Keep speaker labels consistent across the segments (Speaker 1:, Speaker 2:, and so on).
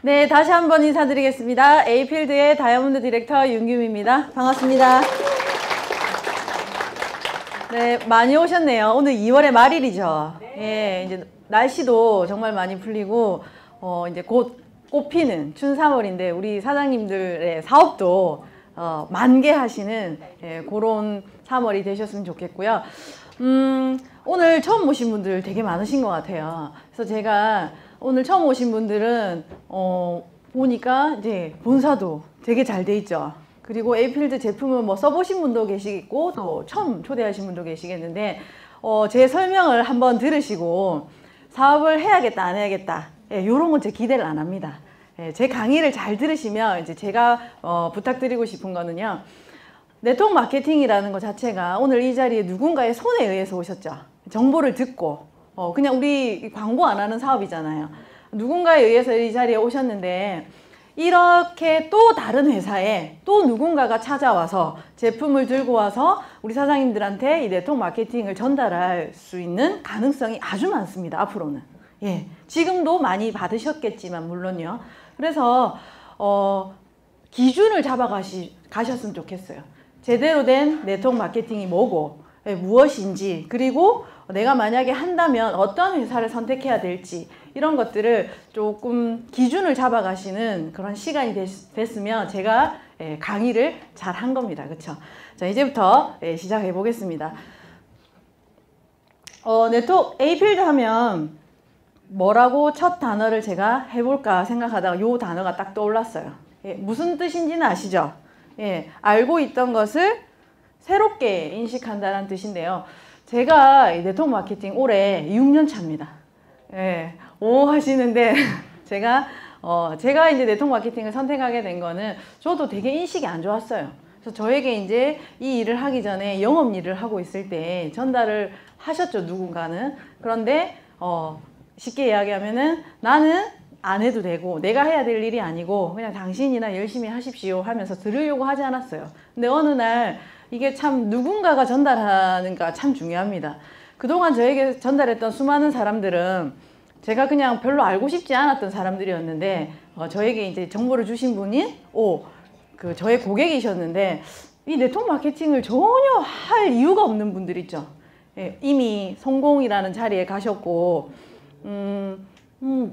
Speaker 1: 네, 다시 한번 인사드리겠습니다. 에이필드의 다이아몬드 디렉터 윤규미입니다. 반갑습니다. 네, 많이 오셨네요. 오늘 2월의 말일이죠. 예, 이제 날씨도 정말 많이 풀리고, 이제 곧 꽃피는 춘3월인데, 우리 사장님들의 사업도, 만개하시는, 그런 3월이 되셨으면 좋겠고요. 오늘 처음 오신 분들 되게 많으신 것 같아요. 그래서 제가 오늘 처음 오신 분들은, 보니까 이제 본사도 되게 잘 돼 있죠. 그리고 에이필드 제품을 뭐 써보신 분도 계시겠고 또 처음 초대하신 분도 계시겠는데 제 설명을 한번 들으시고 사업을 해야겠다 안 해야겠다 요런 건 제 기대를 안 합니다. 제 강의를 잘 들으시면 이제 제가 부탁드리고 싶은 거는요, 네트워크 마케팅이라는 것 자체가 오늘 이 자리에 누군가의 손에 의해서 오셨죠. 정보를 듣고 그냥 우리 광고 안 하는 사업이잖아요. 누군가에 의해서 이 자리에 오셨는데 이렇게 또 다른 회사에 또 누군가가 찾아와서 제품을 들고 와서 우리 사장님들한테 이 네트워크 마케팅을 전달할 수 있는 가능성이 아주 많습니다. 앞으로는. 예, 지금도 많이 받으셨겠지만 물론요. 그래서 기준을 가셨으면 좋겠어요. 제대로 된 네트워크 마케팅이 뭐고 무엇인지, 그리고 내가 만약에 한다면 어떤 회사를 선택해야 될지 이런 것들을 조금 기준을 잡아가시는 그런 시간이 됐으면 제가 강의를 잘 한 겁니다. 그렇죠? 자, 이제부터 시작해 보겠습니다. 네트워크 에이필드 하면 뭐라고 첫 단어를 제가 해볼까 생각하다가 요 단어가 딱 떠올랐어요. 무슨 뜻인지는 아시죠? 알고 있던 것을 새롭게 인식한다는 뜻인데요. 제가 네트워크 마케팅 올해 6년 차입니다. 오 하시는데 제가 이제 네트워크 마케팅을 선택하게 된 거는 저도 되게 인식이 안 좋았어요. 그래서 저에게 이제 이 일을 하기 전에 영업 일을 하고 있을 때 전달을 하셨죠, 누군가는. 그런데 쉽게 이야기하면은 나는 안 해도 되고 내가 해야 될 일이 아니고 그냥 당신이나 열심히 하십시오 하면서 들으려고 하지 않았어요. 근데 어느 날 이게 참 누군가가 전달하는가 참 중요합니다. 그동안 저에게 전달했던 수많은 사람들은 제가 그냥 별로 알고 싶지 않았던 사람들이었는데 저에게 이제 정보를 주신 분이 저의 고객이셨는데 이 네트워크 마케팅을 전혀 할 이유가 없는 분들 있죠. 이미 성공이라는 자리에 가셨고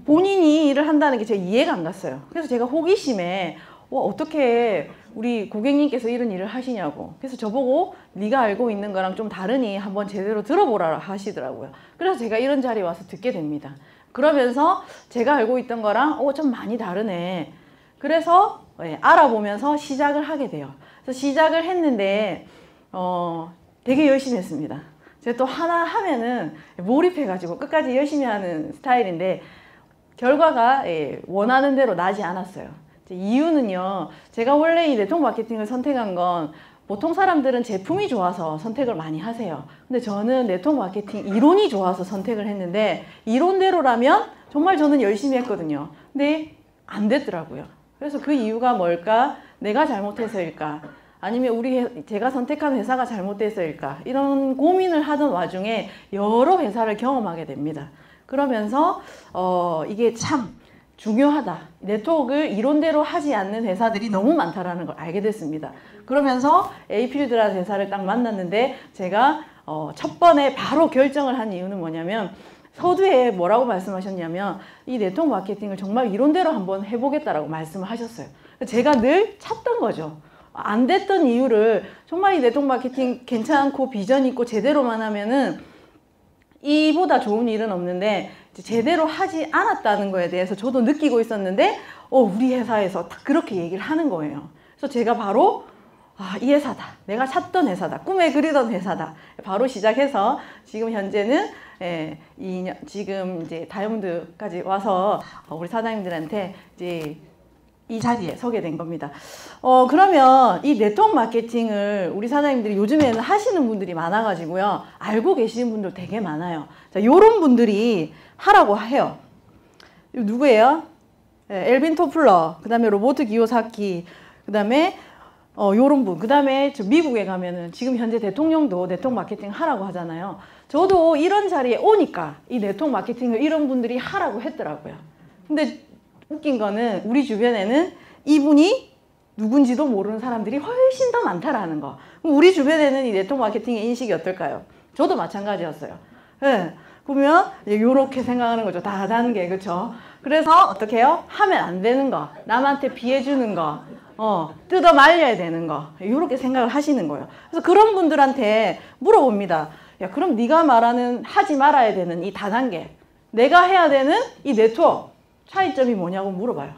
Speaker 1: 본인이 일을 한다는 게 제가 이해가 안 갔어요. 그래서 제가 호기심에 어떻게 우리 고객님께서 이런 일을 하시냐고. 그래서 저보고 네가 알고 있는 거랑 좀 다르니 한번 제대로 들어보라 하시더라고요. 그래서 제가 이런 자리에 와서 듣게 됩니다. 그러면서 제가 알고 있던 거랑 좀 많이 다르네. 그래서 알아보면서 시작을 하게 돼요. 그래서 시작을 했는데 되게 열심히 했습니다. 제가 또 하나 하면은 몰입해가지고 끝까지 열심히 하는 스타일인데 결과가 원하는 대로 나지 않았어요. 이유는요, 제가 원래 이 네트워크 마케팅을 선택한 건 보통 사람들은 제품이 좋아서 선택을 많이 하세요. 근데 저는 네트워크 마케팅 이론이 좋아서 선택을 했는데 이론대로라면 정말 저는 열심히 했거든요. 근데 안 됐더라고요. 그래서 그 이유가 뭘까? 내가 잘못해서일까? 아니면 제가 선택한 회사가 잘못돼서일까? 이런 고민을 하던 와중에 여러 회사를 경험하게 됩니다. 그러면서 이게 참 중요하다. 네트워크를 이론대로 하지 않는 회사들이 너무 많다라는 걸 알게 됐습니다. 그러면서 에이필드라는 회사를 딱 만났는데 제가 첫 번에 바로 결정을 한 이유는 뭐냐면 서두에 뭐라고 말씀하셨냐면 이 네트워크 마케팅을 정말 이론대로 한번 해보겠다라고 말씀을 하셨어요. 제가 늘 찾던 거죠. 안 됐던 이유를 정말 이 네트워크 마케팅 괜찮고 비전 있고 제대로만 하면은 이보다 좋은 일은 없는데 제대로 하지 않았다는 거에 대해서 저도 느끼고 있었는데 우리 회사에서 딱 그렇게 얘기를 하는 거예요. 그래서 제가 바로 이 회사다. 내가 찾던 회사다. 꿈에 그리던 회사다. 바로 시작해서 지금 현재는 지금 이제 다이아몬드까지 와서 우리 사장님들한테 이제 이 자리에 서게 된 겁니다. 그러면 이 네트워크 마케팅을 우리 사장님들이 요즘에는 하시는 분들이 많아가지고요. 알고 계시는 분들 되게 많아요. 자, 요런 분들이 하라고 해요. 누구예요? 엘빈 토플러, 그 다음에 로버트 기요사키, 그 다음에 요런 분, 그 다음에 미국에 가면은 지금 현재 대통령도 네트워크 마케팅 하라고 하잖아요. 저도 이런 자리에 오니까 이 네트워크 마케팅을 이런 분들이 하라고 했더라고요. 근데 웃긴 거는 우리 주변에는 이분이 누군지도 모르는 사람들이 훨씬 더 많다라는 거. 우리 주변에는 이 네트워크 마케팅의 인식이 어떨까요? 저도 마찬가지였어요. 네. 보면 이렇게 생각하는 거죠. 다단계, 그렇죠? 그래서 어떻게 해요? 하면 안 되는 거, 남한테 피해주는 거, 뜯어 말려야 되는 거, 이렇게 생각을 하시는 거예요. 그래서 그런 분들한테 물어봅니다. 야, 그럼 네가 말하는 하지 말아야 되는 이 다단계, 내가 해야 되는 이 네트워크 차이점이 뭐냐고 물어봐요.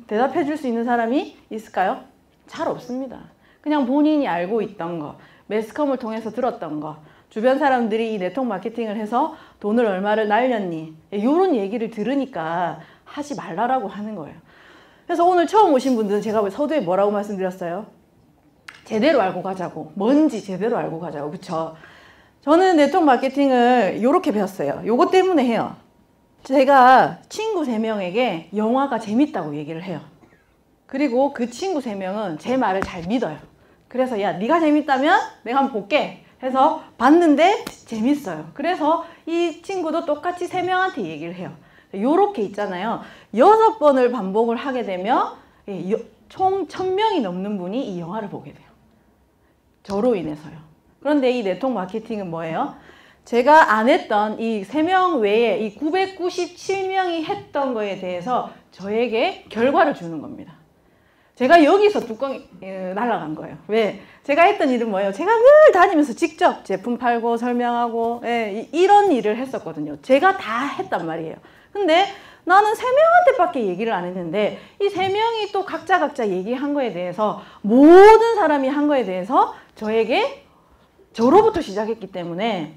Speaker 1: 대답해 줄 수 있는 사람이 있을까요? 잘 없습니다. 그냥 본인이 알고 있던 거, 매스컴을 통해서 들었던 거, 주변 사람들이 이 네트워크 마케팅을 해서 돈을 얼마를 날렸니? 이런 얘기를 들으니까 하지 말라라고 하는 거예요. 그래서 오늘 처음 오신 분들은 제가 서두에 뭐라고 말씀드렸어요? 제대로 알고 가자고. 뭔지 제대로 알고 가자고. 그쵸? 저는 네트워크 마케팅을 이렇게 배웠어요. 요거 때문에 해요. 제가 친구 3명에게 영화가 재밌다고 얘기를 해요. 그리고 그 친구 3명은 제 말을 잘 믿어요. 그래서 야, 네가 재밌다면 내가 한번 볼게 해서 봤는데 재밌어요. 그래서 이 친구도 똑같이 3명한테 얘기를 해요. 요렇게 있잖아요. 6번을 반복을 하게 되면 총 1000명이 넘는 분이 이 영화를 보게 돼요. 저로 인해서요. 그런데 이 네트워크 마케팅은 뭐예요? 제가 안 했던 이 3명 외에 이 997명이 했던 거에 대해서 저에게 결과를 주는 겁니다. 제가 여기서 뚜껑이 날아간 거예요. 왜? 제가 했던 일은 뭐예요? 제가 늘 다니면서 직접 제품 팔고 설명하고 이런 일을 했었거든요. 제가 다 했단 말이에요. 근데 나는 3명한테밖에 얘기를 안 했는데 이 3명이 또 각자 얘기한 거에 대해서 모든 사람이 한 거에 대해서 저로부터 시작했기 때문에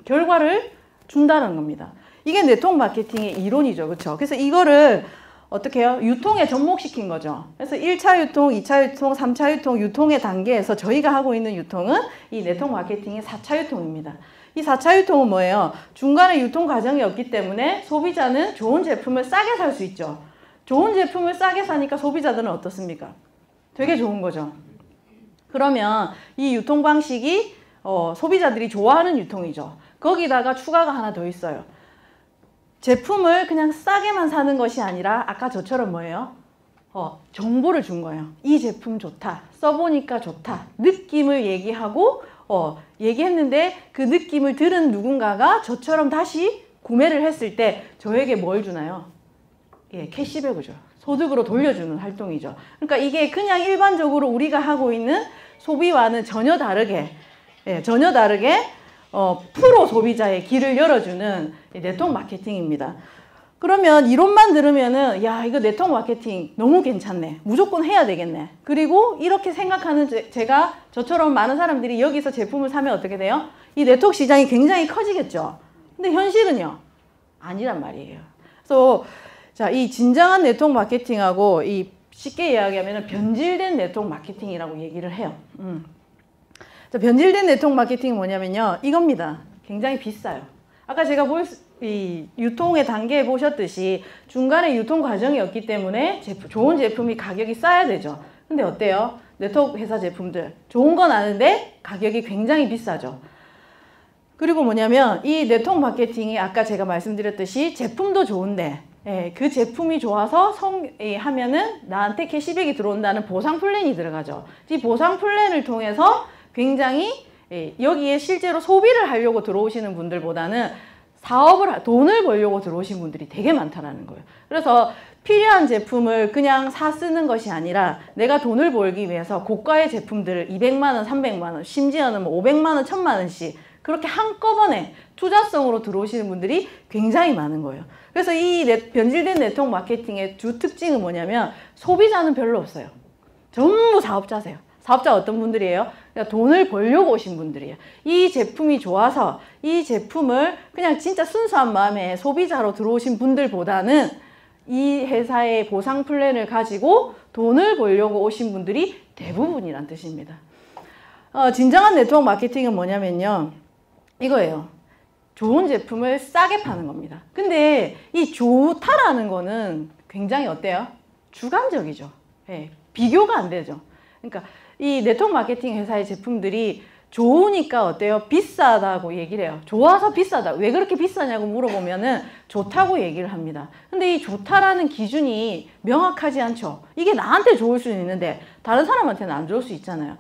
Speaker 1: 결과를 준다는 겁니다. 이게 네트워크 마케팅의 이론이죠. 그렇죠? 그래서 이거를 어떻게 해요? 유통에 접목시킨 거죠. 그래서 1차 유통, 2차 유통, 3차 유통, 유통의 단계에서 저희가 하고 있는 유통은 이 네트워크 마케팅의 4차 유통입니다. 이 4차 유통은 뭐예요? 중간에 유통 과정이 없기 때문에 소비자는 좋은 제품을 싸게 살 수 있죠. 좋은 제품을 싸게 사니까 소비자들은 어떻습니까? 되게 좋은 거죠. 그러면 이 유통 방식이 소비자들이 좋아하는 유통이죠. 거기다가 추가가 하나 더 있어요. 제품을 그냥 싸게만 사는 것이 아니라 아까 저처럼 뭐예요? 정보를 준 거예요. 이 제품 좋다. 써보니까 좋다. 느낌을 얘기하고 얘기했는데 그 느낌을 들은 누군가가 저처럼 다시 구매를 했을 때 저에게 뭘 주나요? 캐시백을 줘요. 소득으로 돌려주는 활동이죠. 그러니까 이게 그냥 일반적으로 우리가 하고 있는 소비와는 전혀 다르게 프로 소비자의 길을 열어주는 네트워크 마케팅입니다. 그러면 이론만 들으면은 야, 이거 네트워크 마케팅 너무 괜찮네. 무조건 해야 되겠네. 그리고 이렇게 생각하는 제가 저처럼 많은 사람들이 여기서 제품을 사면 어떻게 돼요? 이 네트워크 시장이 굉장히 커지겠죠. 근데 현실은요. 아니란 말이에요. 그래서 자, 이 진정한 네트워크 마케팅하고 이 쉽게 이야기하면 변질된 네트워크 마케팅이라고 얘기를 해요. 자, 변질된 네트워크 마케팅은 뭐냐면요. 이겁니다. 굉장히 비싸요. 아까 제가 이 유통의 단계에 보셨듯이 중간에 유통 과정이 없기 때문에 좋은 제품이 가격이 싸야 되죠. 근데 어때요? 네트워크 회사 제품들 좋은 건 아는데 가격이 굉장히 비싸죠. 그리고 뭐냐면 이 네트워크 마케팅이 아까 제가 말씀드렸듯이 제품도 좋은데 그 제품이 좋아서 하면은 나한테 캐시백이 들어온다는 보상 플랜이 들어가죠. 이 보상 플랜을 통해서 굉장히 여기에 실제로 소비를 하려고 들어오시는 분들보다는 돈을 벌려고 들어오신 분들이 되게 많다는 거예요. 그래서 필요한 제품을 그냥 쓰는 것이 아니라 내가 돈을 벌기 위해서 고가의 제품들을 200만 원, 300만 원, 심지어는 500만 원, 1000만 원씩 그렇게 한꺼번에 투자성으로 들어오시는 분들이 굉장히 많은 거예요. 그래서 이 변질된 네트워크 마케팅의 주 특징은 뭐냐면 소비자는 별로 없어요. 전부 사업자세요. 사업자 어떤 분들이에요? 그러니까 돈을 벌려고 오신 분들이에요. 이 제품이 좋아서 이 제품을 그냥 진짜 순수한 마음에 소비자로 들어오신 분들보다는 이 회사의 보상 플랜을 가지고 돈을 벌려고 오신 분들이 대부분이란 뜻입니다. 진정한 네트워크 마케팅은 뭐냐면요. 이거예요. 좋은 제품을 싸게 파는 겁니다. 근데 이 좋다라는 거는 굉장히 어때요? 주관적이죠. 비교가 안 되죠. 그러니까 이 네트워크 마케팅 회사의 제품들이 좋으니까 어때요? 비싸다고 얘기를 해요. 좋아서 비싸다. 왜 그렇게 비싸냐고 물어보면은 좋다고 얘기를 합니다. 근데 이 좋다라는 기준이 명확하지 않죠. 이게 나한테 좋을 수는 있는데 다른 사람한테는 안 좋을 수 있잖아요.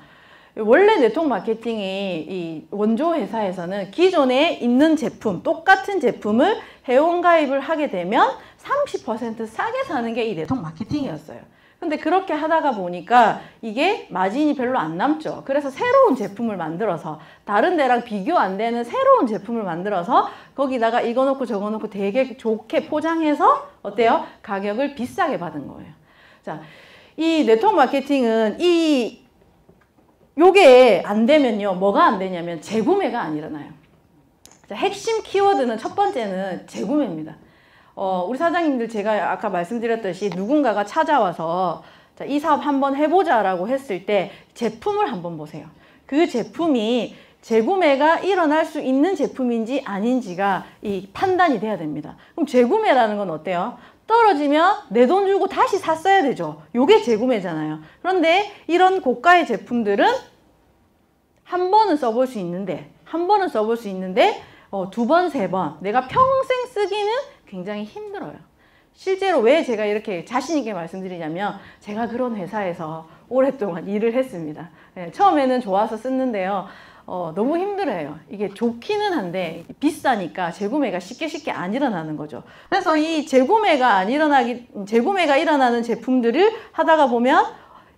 Speaker 1: 원래 네트워크 마케팅이 이 원조 회사에서는 기존에 있는 제품, 똑같은 제품을 회원 가입을 하게 되면 30% 싸게 사는 게 이 네트워크 마케팅이었어요. 근데 그렇게 하다가 보니까 이게 마진이 별로 안 남죠. 그래서 새로운 제품을 만들어서 다른 데랑 비교 안 되는 새로운 제품을 만들어서 거기다가 이거 넣고 저거 넣고 되게 좋게 포장해서 어때요? 가격을 비싸게 받은 거예요. 자, 이 네트워크 마케팅은 요게 안 되면요. 뭐가 안 되냐면 재구매가 안 일어나요. 자, 핵심 키워드는 첫 번째는 재구매입니다. 우리 사장님들 제가 아까 말씀드렸듯이 누군가가 찾아와서 자, 이 사업 한번 해보자라고 했을 때 제품을 한번 보세요. 그 제품이 재구매가 일어날 수 있는 제품인지 아닌지가 이 판단이 돼야 됩니다. 그럼 재구매라는 건 어때요? 떨어지면 내 돈 주고 다시 샀어야 되죠. 요게 재구매잖아요. 그런데 이런 고가의 제품들은 한 번은 써볼 수 있는데 두 번, 세 번 내가 평생 쓰기는 굉장히 힘들어요. 실제로 왜 제가 이렇게 자신 있게 말씀드리냐면 제가 그런 회사에서 오랫동안 일을 했습니다. 네, 처음에는 좋아서 썼는데요. 너무 힘들어요. 이게 좋기는 한데 비싸니까 재구매가 쉽게 안 일어나는 거죠. 그래서 이 재구매가 일어나는 제품들을 하다가 보면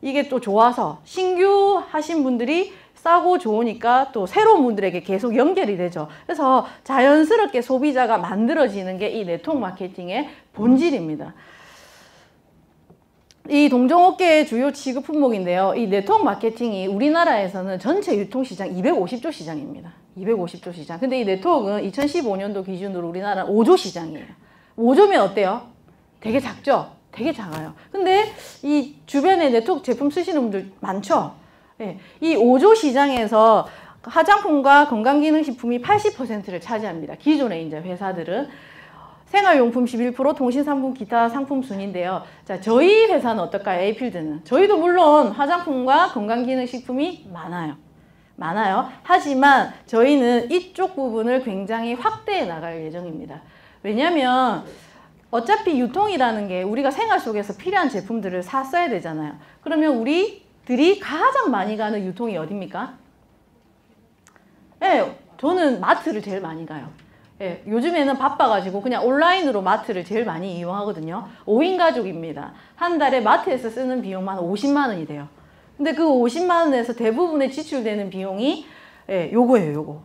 Speaker 1: 이게 또 좋아서 신규 하신 분들이 싸고 좋으니까 또 새로운 분들에게 계속 연결이 되죠. 그래서 자연스럽게 소비자가 만들어지는 게 이 네트워크 마케팅의 본질입니다. 이 동종업계의 주요 취급 품목인데요. 이 네트워크 마케팅이 우리나라에서는 전체 유통시장 250조 시장입니다. 250조 시장. 근데 이 네트워크는 2015년도 기준으로 우리나라는 5조 시장이에요. 5조면 어때요? 되게 작죠? 되게 작아요. 근데 이 주변에 네트워크 제품 쓰시는 분들 많죠? 네, 이 5조 시장에서 화장품과 건강기능식품이 80%를 차지합니다. 기존의 이제 회사들은. 생활용품 11%, 통신상품, 기타 상품 순인데요. 자, 저희 회사는 어떨까요? 에이필드는. 저희도 물론 화장품과 건강기능식품이 많아요. 하지만 저희는 이쪽 부분을 굉장히 확대해 나갈 예정입니다. 왜냐하면 어차피 유통이라는 게 우리가 생활 속에서 필요한 제품들을 써야 되잖아요. 그러면 우리들이 가장 많이 가는 유통이 어디입니까? 네, 저는 마트를 제일 많이 가요. 예, 요즘에는 바빠가지고 그냥 온라인으로 마트를 제일 많이 이용하거든요. 5인 가족입니다. 한 달에 마트에서 쓰는 비용만 50만 원이 돼요. 근데 그 50만 원에서 대부분의 지출되는 비용이 요거예요, 요거.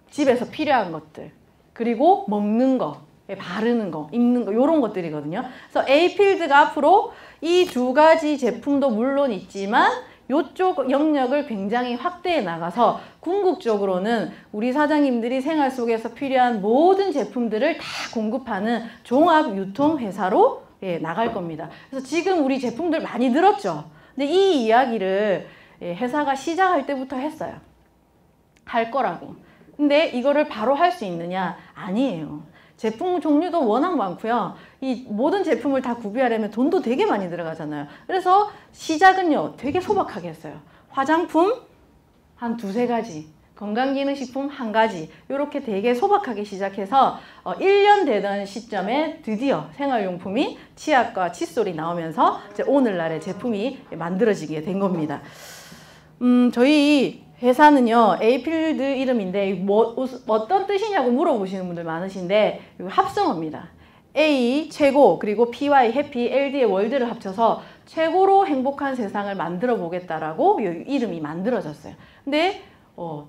Speaker 1: 집에서 필요한 것들. 그리고 먹는 거, 바르는 거, 입는 거, 요런 것들이거든요. 그래서 에이필드가 앞으로 이 두 가지 제품도 물론 있지만 요쪽 영역을 굉장히 확대해 나가서 궁극적으로는 우리 사장님들이 생활 속에서 필요한 모든 제품들을 다 공급하는 종합 유통회사로 나갈 겁니다. 그래서 지금 우리 제품들 많이 늘었죠. 근데 이 이야기를 회사가 시작할 때부터 했어요. 할 거라고. 근데 이거를 바로 할 수 있느냐? 아니에요. 제품 종류도 워낙 많고요. 이 모든 제품을 다 구비하려면 돈도 되게 많이 들어가잖아요. 그래서 시작은요, 되게 소박하게 했어요. 화장품 한 두세 가지, 건강기능식품 한 가지, 이렇게 되게 소박하게 시작해서 1년 되던 시점에 드디어 생활용품이 치약과 칫솔이 나오면서 이제 오늘날의 제품이 만들어지게 된 겁니다. 저희 회사는요, 에이필드 이름인데 어떤 뜻이냐고 물어보시는 분들 많으신데 합성어입니다. A 최고, 그리고 PY 해피, LD의 월드를 합쳐서 최고로 행복한 세상을 만들어 보겠다라고 이름이 만들어졌어요. 근데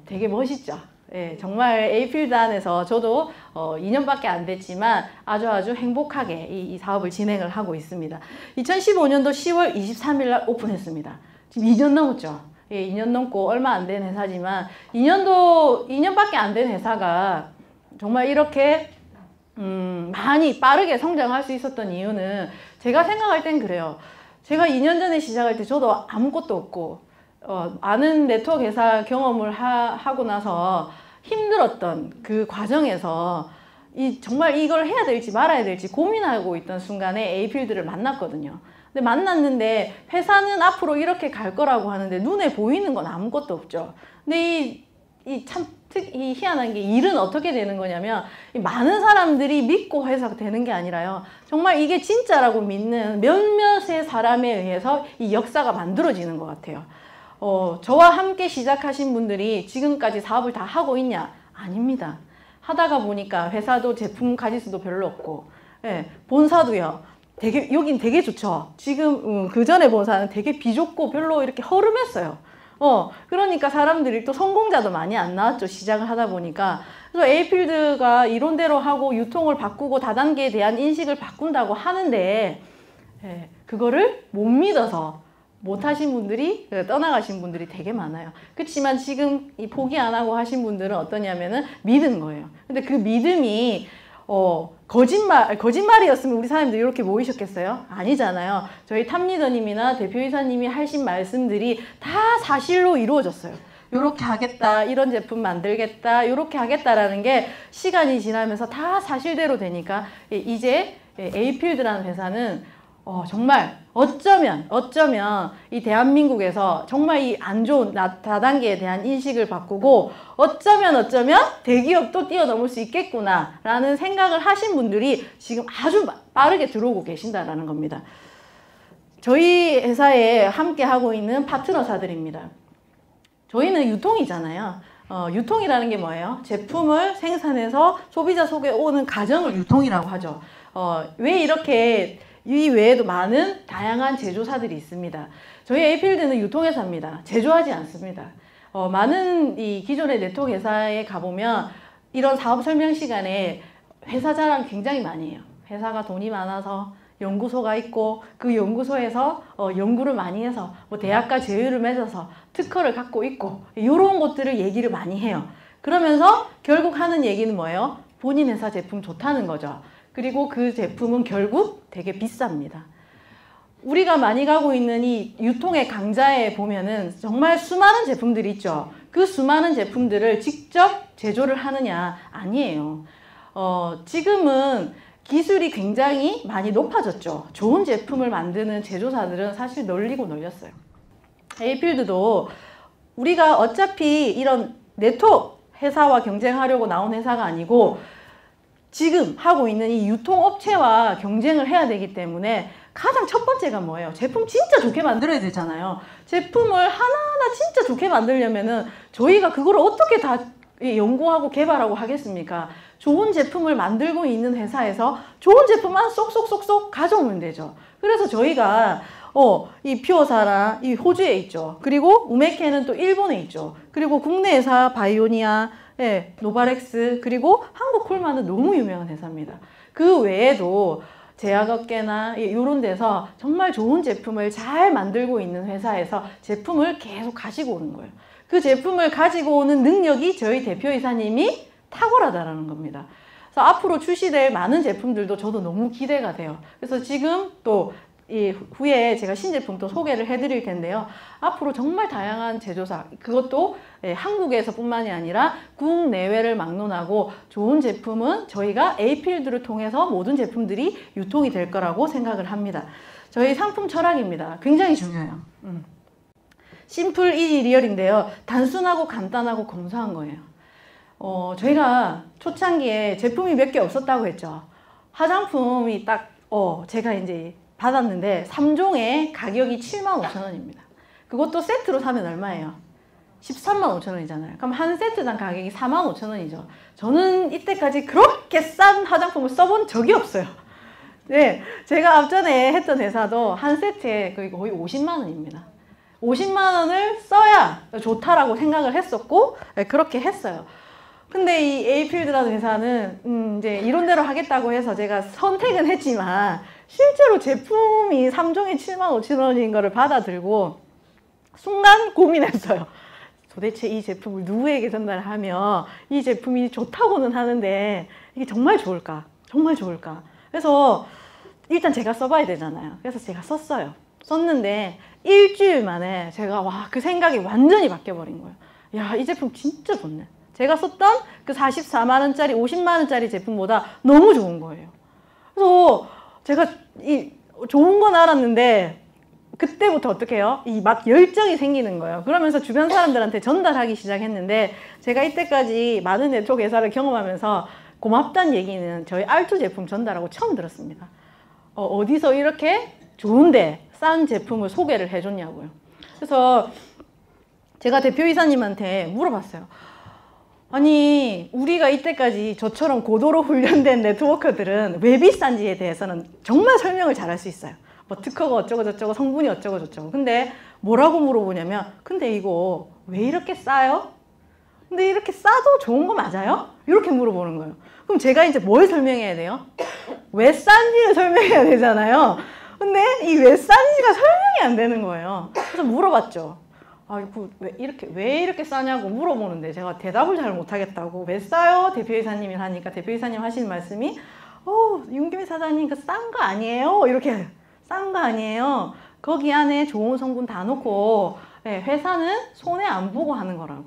Speaker 1: 되게 멋있죠. 예, 정말 에이필드 안에서 저도 2년밖에 안 됐지만 아주 행복하게 이 사업을 진행을 하고 있습니다. 2015년도 10월 23일 날 오픈했습니다. 지금 2년 넘었죠. 예, 2년 넘고 얼마 안 된 회사지만 2년밖에 안 된 회사가 정말 이렇게 많이 빠르게 성장할 수 있었던 이유는 제가 생각할 땐 그래요. 제가 2년 전에 시작할 때 저도 아무것도 없고 많은 네트워크 회사 경험을 하고 나서 힘들었던 그 과정에서 정말 이걸 해야 될지 말아야 될지 고민하고 있던 순간에 에이필드를 만났거든요. 근데 만났는데 회사는 앞으로 이렇게 갈 거라고 하는데 눈에 보이는 건 아무것도 없죠. 근데 이 이 참 이 희한한 게 일은 어떻게 되는 거냐면 많은 사람들이 믿고 해서 되는 게 아니라요. 정말 이게 진짜라고 믿는 몇몇의 사람에 의해서 이 역사가 만들어지는 것 같아요. 저와 함께 시작하신 분들이 지금까지 사업을 다 하고 있냐? 아닙니다. 하다가 보니까 회사도 제품 가짓수도 별로 없고, 예, 본사도요. 여긴 되게 좋죠. 지금 그 전에 본사는 되게 비좁고 별로 이렇게 허름했어요. 그러니까 사람들이 또 성공자도 많이 안 나왔죠. 시작을 하다 보니까. 그래서 에이필드가 이론대로 하고 유통을 바꾸고 다단계에 대한 인식을 바꾼다고 하는데, 예, 그거를 못 믿어서 못하신 분들이, 떠나가신 분들이 되게 많아요. 그렇지만 지금 이 포기 안 하고 하신 분들은 어떠냐면은 믿은 거예요. 근데 그 믿음이 거짓말이었으면 우리 사람들이 이렇게 모이셨겠어요? 아니잖아요. 저희 탑리더님이나 대표이사님이 하신 말씀들이 다 사실로 이루어졌어요. 요렇게 하겠다, 이런 제품 만들겠다, 요렇게 하겠다라는 게 시간이 지나면서 다 사실대로 되니까 이제 에이필드라는 회사는 정말 어쩌면 이 대한민국에서 정말 이 안 좋은 다단계에 대한 인식을 바꾸고 어쩌면 대기업도 뛰어넘을 수 있겠구나 라는 생각을 하신 분들이 지금 아주 빠르게 들어오고 계신다라는 겁니다. 저희 회사에 함께 하고 있는 파트너사들입니다. 저희는 유통이잖아요. 유통이라는 게 뭐예요? 제품을 생산해서 소비자 속에 오는 과정을 유통이라고 하죠. 왜 이렇게 이 외에도 많은 다양한 제조사들이 있습니다. 저희 에이필드는 유통회사입니다. 제조하지 않습니다. 많은 이 기존의 네트워크 회사에 가보면 이런 사업 설명 시간에 회사 자랑 굉장히 많이 해요. 회사가 돈이 많아서 연구소가 있고 그 연구소에서 연구를 많이 해서 뭐 대학과 제휴를 맺어서 특허를 갖고 있고 이런 것들을 얘기를 많이 해요. 그러면서 결국 하는 얘기는 뭐예요? 본인 회사 제품 좋다는 거죠. 그리고 그 제품은 결국 되게 비쌉니다. 우리가 많이 가고 있는 이 유통의 강자에 보면은 정말 수많은 제품들이 있죠. 그 수많은 제품들을 직접 제조를 하느냐? 아니에요. 지금은 기술이 굉장히 많이 높아졌죠. 좋은 제품을 만드는 제조사들은 사실 널리고 널렸어요. 에이필드도 우리가 어차피 이런 네트워크 회사와 경쟁하려고 나온 회사가 아니고 지금 하고 있는 이 유통업체와 경쟁을 해야 되기 때문에 가장 첫 번째가 뭐예요? 제품 진짜 좋게 만들어야 되잖아요. 제품을 하나하나 진짜 좋게 만들려면은 저희가 그걸 어떻게 다 연구하고 개발하고 하겠습니까? 좋은 제품을 만들고 있는 회사에서 좋은 제품만 쏙쏙쏙쏙 가져오면 되죠. 그래서 저희가 이 퓨어사랑 이 호주에 있죠. 그리고 우메케는 또 일본에 있죠. 그리고 국내 회사 바이오니아, 노바렉스, 그리고 한국 콜마는 너무 유명한 회사입니다. 그 외에도 제약업계나 이런 데서 정말 좋은 제품을 잘 만들고 있는 회사에서 제품을 계속 가지고 오는 거예요. 그 제품을 가지고 오는 능력이 저희 대표이사님이 탁월하다라는 겁니다. 그래서 앞으로 출시될 많은 제품들도 저도 너무 기대가 돼요. 그래서 지금 또 이 후에 제가 신제품 또 소개를 해드릴 텐데요. 앞으로 정말 다양한 제조사, 그것도 한국에서 뿐만이 아니라 국내외를 막론하고 좋은 제품은 저희가 에이필드를 통해서 모든 제품들이 유통이 될 거라고 생각을 합니다. 저희 상품 철학입니다. 굉장히 중요해요. 심플, 이지, 리얼인데요. 단순하고 간단하고 검소한 거예요. 저희가 초창기에 제품이 몇 개 없었다고 했죠. 화장품이 딱 제가 이제 받았는데 3종에 가격이 75,000원입니다. 그것도 세트로 사면 얼마예요? 135,000원이잖아요. 그럼 한 세트당 가격이 45,000원이죠. 저는 이때까지 그렇게 싼 화장품을 써본 적이 없어요. 네, 제가 앞전에 했던 회사도 한 세트에 거의 50만 원입니다. 50만 원을 써야 좋다라고 생각을 했었고 그렇게 했어요. 근데 이 에이필드라는 회사는 이제 이론대로 하겠다고 해서 제가 선택은 했지만 실제로 제품이 3종에 75,000원인 거를 받아들고 순간 고민했어요. 도대체 이 제품을 누구에게 전달하면 이 제품이 좋다고는 하는데 이게 정말 좋을까? 정말 좋을까? 그래서 일단 제가 써봐야 되잖아요. 그래서 제가 썼어요. 썼는데 일주일 만에 제가 그 생각이 완전히 바뀌어버린 거예요. 야, 이 제품 진짜 좋네. 제가 썼던 그 44만 원짜리, 50만 원짜리 제품보다 너무 좋은 거예요. 그래서 제가 이 좋은 건 알았는데 그때부터 어떻게 해요? 이 막 열정이 생기는 거예요. 그러면서 주변 사람들한테 전달하기 시작했는데 제가 이때까지 많은 네트워크 회사를 경험하면서 고맙다는 얘기는 저희 R2 제품 전달하고 처음 들었습니다. 어디서 이렇게 좋은데 싼 제품을 소개를 해줬냐고요. 그래서 제가 대표이사님한테 물어봤어요. 아니 우리가 이때까지 저처럼 고도로 훈련된 네트워커들은 왜 비싼지에 대해서는 정말 설명을 잘할 수 있어요. 뭐 특허가 어쩌고 저쩌고 성분이 어쩌고 저쩌고. 근데 뭐라고 물어보냐면 근데 이거 왜 이렇게 싸요? 근데 이렇게 싸도 좋은 거 맞아요? 이렇게 물어보는 거예요. 그럼 제가 이제 뭘 설명해야 돼요? 왜 싼지를 설명해야 되잖아요. 근데 이 왜 싼지가 설명이 안 되는 거예요. 그래서 물어봤죠. 왜 이렇게 싸냐고 물어보는데 제가 대답을 잘 못하겠다고. 왜 싸요? 대표이사님이 하니까 대표이사님 하시는 말씀이 윤기미 사장님 그 싼 거 아니에요? 이렇게 싼 거 아니에요. 거기 안에 좋은 성분 다 넣고 회사는 손해 안 보고 하는 거라고.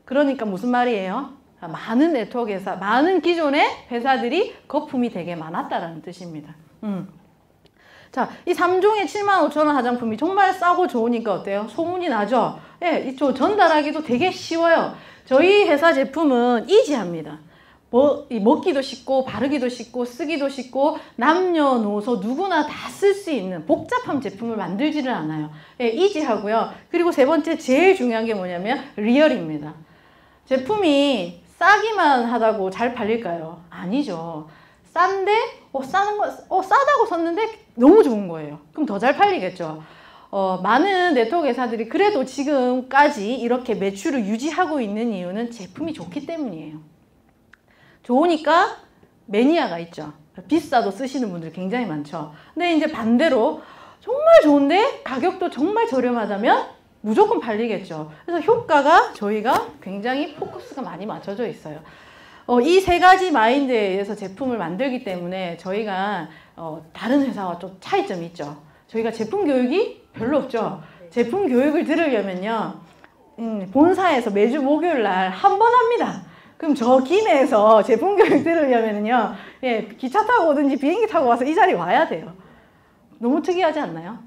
Speaker 1: 그러니까 무슨 말이에요? 많은 네트워크 회사, 많은 기존의 회사들이 거품이 되게 많았다라는 뜻입니다. 자, 이 3종의 75,000원 화장품이 정말 싸고 좋으니까 어때요? 소문이 나죠? 예, 저 전달하기도 되게 쉬워요. 저희 회사 제품은 이지합니다. 먹기도 쉽고 바르기도 쉽고 쓰기도 쉽고 남녀노소 누구나 다 쓸 수 있는 복잡한 제품을 만들지를 않아요. 예, 이지하고요. 그리고 세 번째 제일 중요한 게 뭐냐면 리얼입니다. 제품이 싸기만 하다고 잘 팔릴까요? 아니죠. 싼데 싸다고 샀는데 너무 좋은 거예요. 그럼 더 잘 팔리겠죠. 많은 네트워크 회사들이 그래도 지금까지 이렇게 매출을 유지하고 있는 이유는 제품이 좋기 때문이에요. 좋으니까 매니아가 있죠. 비싸도 쓰시는 분들 굉장히 많죠. 근데 이제 반대로 정말 좋은데 가격도 정말 저렴하다면 무조건 팔리겠죠. 그래서 효과가 저희가 굉장히 포커스가 많이 맞춰져 있어요. 이 세 가지 마인드에 의해서 제품을 만들기 때문에 저희가 다른 회사와 좀 차이점이 있죠. 저희가 제품 교육이 별로 없죠. 제품 교육을 들으려면요. 본사에서 매주 목요일 날 한 번 합니다. 그럼 저 김해에서 제품 교육 들으려면요. 예, 기차 타고 오든지 비행기 타고 와서 이 자리 와야 돼요. 너무 특이하지 않나요?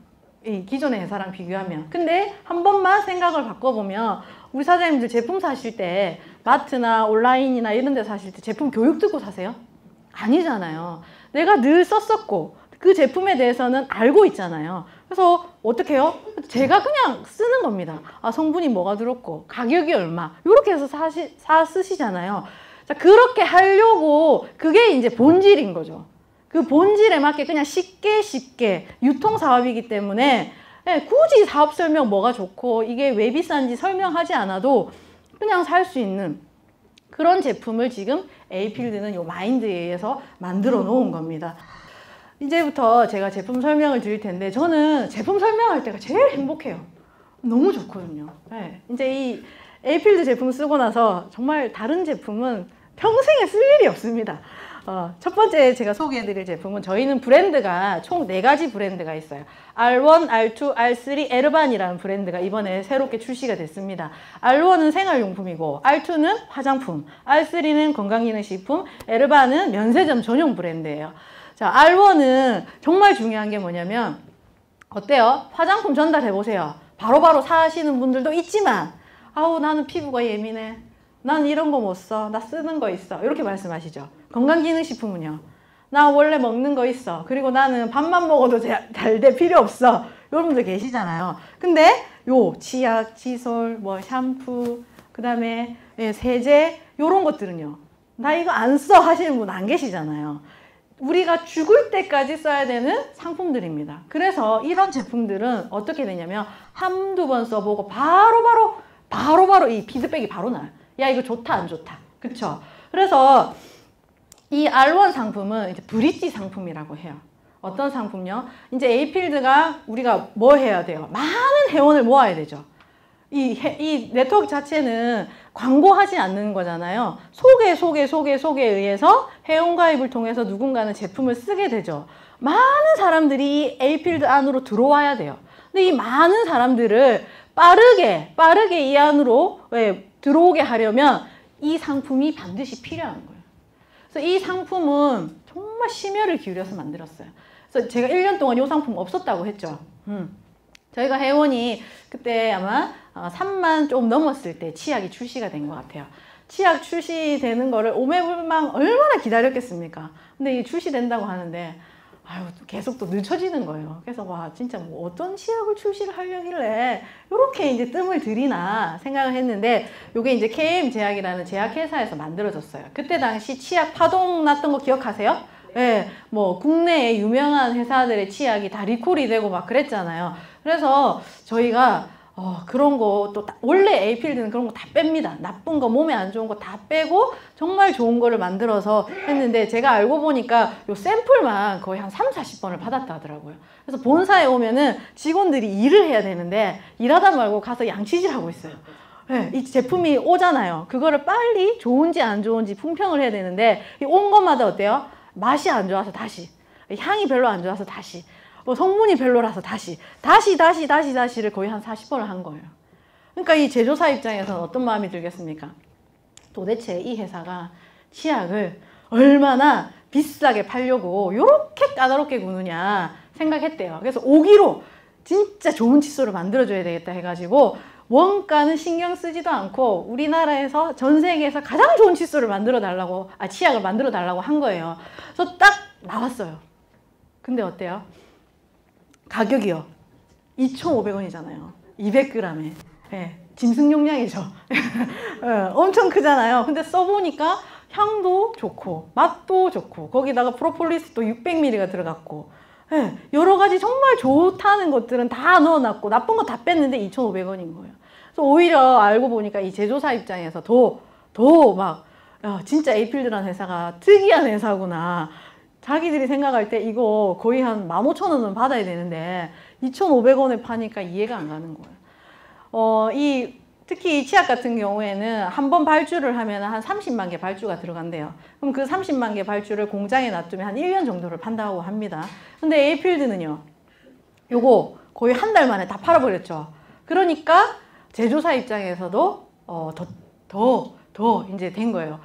Speaker 1: 이 기존의 회사랑 비교하면. 근데 한 번만 생각을 바꿔보면 우리 사장님들 제품 사실 때 마트나 온라인이나 이런 데 사실 때 제품 교육 듣고 사세요? 아니잖아요. 내가 늘 썼었고 그 제품에 대해서는 알고 있잖아요. 그래서 어떻게 해요? 제가 그냥 쓰는 겁니다. 성분이 뭐가 들었고 가격이 얼마 이렇게 해서 쓰시잖아요. 자, 그렇게 하려고 그게 이제 본질인 거죠. 그 본질에 맞게 그냥 쉽게 유통사업이기 때문에 굳이 사업 설명 뭐가 좋고 이게 왜 비싼지 설명하지 않아도 그냥 살 수 있는 그런 제품을 지금 에이필드는 요 마인드에 의해서 만들어 놓은 겁니다. 이제부터 제가 제품 설명을 드릴 텐데 저는 제품 설명할 때가 제일 행복해요. 너무 좋거든요. 네. 이제 이 에이필드 제품 쓰고 나서 정말 다른 제품은 평생에 쓸 일이 없습니다. 첫 번째 제가 소개해드릴 제품은 저희는 브랜드가 총 4가지 브랜드가 있어요. R1, R2, R3, 에르반이라는 브랜드가 이번에 새롭게 출시가 됐습니다. R1은 생활용품이고 R2는 화장품, R3는 건강기능식품, 에르반은 면세점 전용 브랜드예요. 자, R1은 정말 중요한 게 뭐냐면 어때요? 화장품 전달해보세요. 바로바로 사시는 분들도 있지만 나는 피부가 예민해. 난 이런 거 못 써. 나 쓰는 거 있어. 이렇게 말씀하시죠. 건강기능식품은요. 나 원래 먹는 거 있어. 그리고 나는 밥만 먹어도 잘 돼. 필요 없어. 이런 분들 계시잖아요. 근데 요 치약, 칫솔, 뭐 샴푸, 그 다음에 세제 이런 것들은요. 나 이거 안 써 하시는 분 안 계시잖아요. 우리가 죽을 때까지 써야 되는 상품들입니다. 그래서 이런 제품들은 어떻게 되냐면 한두 번 써보고 바로바로 이 피드백이 바로 나요. 야, 이거 좋다 안 좋다. 그쵸? 그래서 이 R1 상품은 이제 브릿지 상품이라고 해요. 어떤 상품요? 이제 에이필드가 우리가 뭐 해야 돼요? 많은 회원을 모아야 되죠. 이 네트워크 자체는 광고하지 않는 거잖아요. 소개에 의해서 회원가입을 통해서 누군가는 제품을 쓰게 되죠. 많은 사람들이 이 에이필드 안으로 들어와야 돼요. 근데 이 많은 사람들을 빠르게 이 안으로 들어오게 하려면 이 상품이 반드시 필요한 거예요. 그래서 이 상품은 정말 심혈을 기울여서 만들었어요. 그래서 제가 1년 동안 이 상품 없었다고 했죠. 저희가 회원이 그때 아마 3만 좀 넘었을 때 치약이 출시가 된 것 같아요. 치약 출시되는 거를 오매불망 얼마나 기다렸겠습니까? 근데 이게 출시된다고 하는데 아유, 계속 또 늦춰지는 거예요. 그래서 와, 진짜 뭐 어떤 치약을 출시를 하려길래 이렇게 이제 뜸을 들이나 생각을 했는데, 요게 이제 KM 제약이라는 제약회사에서 만들어졌어요. 그때 당시 치약 파동 났던 거 기억하세요? 네, 뭐 국내의 유명한 회사들의 치약이 다 리콜이 되고 막 그랬잖아요. 그래서 저희가 그런 거 또 원래 에이필드는 그런 거 다 뺍니다. 나쁜 거, 몸에 안 좋은 거 다 빼고 정말 좋은 거를 만들어서 했는데, 제가 알고 보니까 요 샘플만 거의 한 30-40번을 받았다 하더라고요. 그래서 본사에 오면은 직원들이 일을 해야 되는데 일하다 말고 가서 양치질 하고 있어요. 네, 이 제품이 오잖아요. 그거를 빨리 좋은지 안 좋은지 품평을 해야 되는데, 온 것마다 어때요? 맛이 안 좋아서 다시, 향이 별로 안 좋아서 다시, 성분이 별로라서 다시를 거의 한 40번을 한 거예요. 그러니까 이 제조사 입장에서는 어떤 마음이 들겠습니까? 도대체 이 회사가 치약을 얼마나 비싸게 팔려고 이렇게 까다롭게 구느냐 생각했대요. 그래서 5기로 진짜 좋은 칫솔을 만들어줘야 되겠다 해가지고 원가는 신경 쓰지도 않고 우리나라에서 전 세계에서 가장 좋은 칫솔을 만들어 달라고, 치약을 만들어 달라고 한 거예요. 그래서 딱 나왔어요. 근데 어때요? 가격이요. 2,500원이잖아요. 200g에. 네, 짐승 용량이죠. 엄청 크잖아요. 근데 써보니까 향도 좋고 맛도 좋고 거기다가 프로폴리스도 600ml가 들어갔고, 네, 여러 가지 정말 좋다는 것들은 다 넣어놨고 나쁜 거 다 뺐는데 2,500원인 거예요. 그래서 오히려 알고 보니까 이 제조사 입장에서 더 막 진짜 에이필드라는 회사가 특이한 회사구나. 자기들이 생각할 때 이거 거의 한 15,000원은 받아야 되는데 2,500원에 파니까 이해가 안 가는 거예요. 특히 이 치약 같은 경우에는 한 번 발주를 하면 한 30만 개 발주가 들어간대요. 그럼 그 30만 개 발주를 공장에 놔두면 한 1년 정도를 판다고 합니다. 근데 에이필드는요, 요거 거의 한 달 만에 다 팔아버렸죠. 그러니까 제조사 입장에서도 더 이제 된 거예요.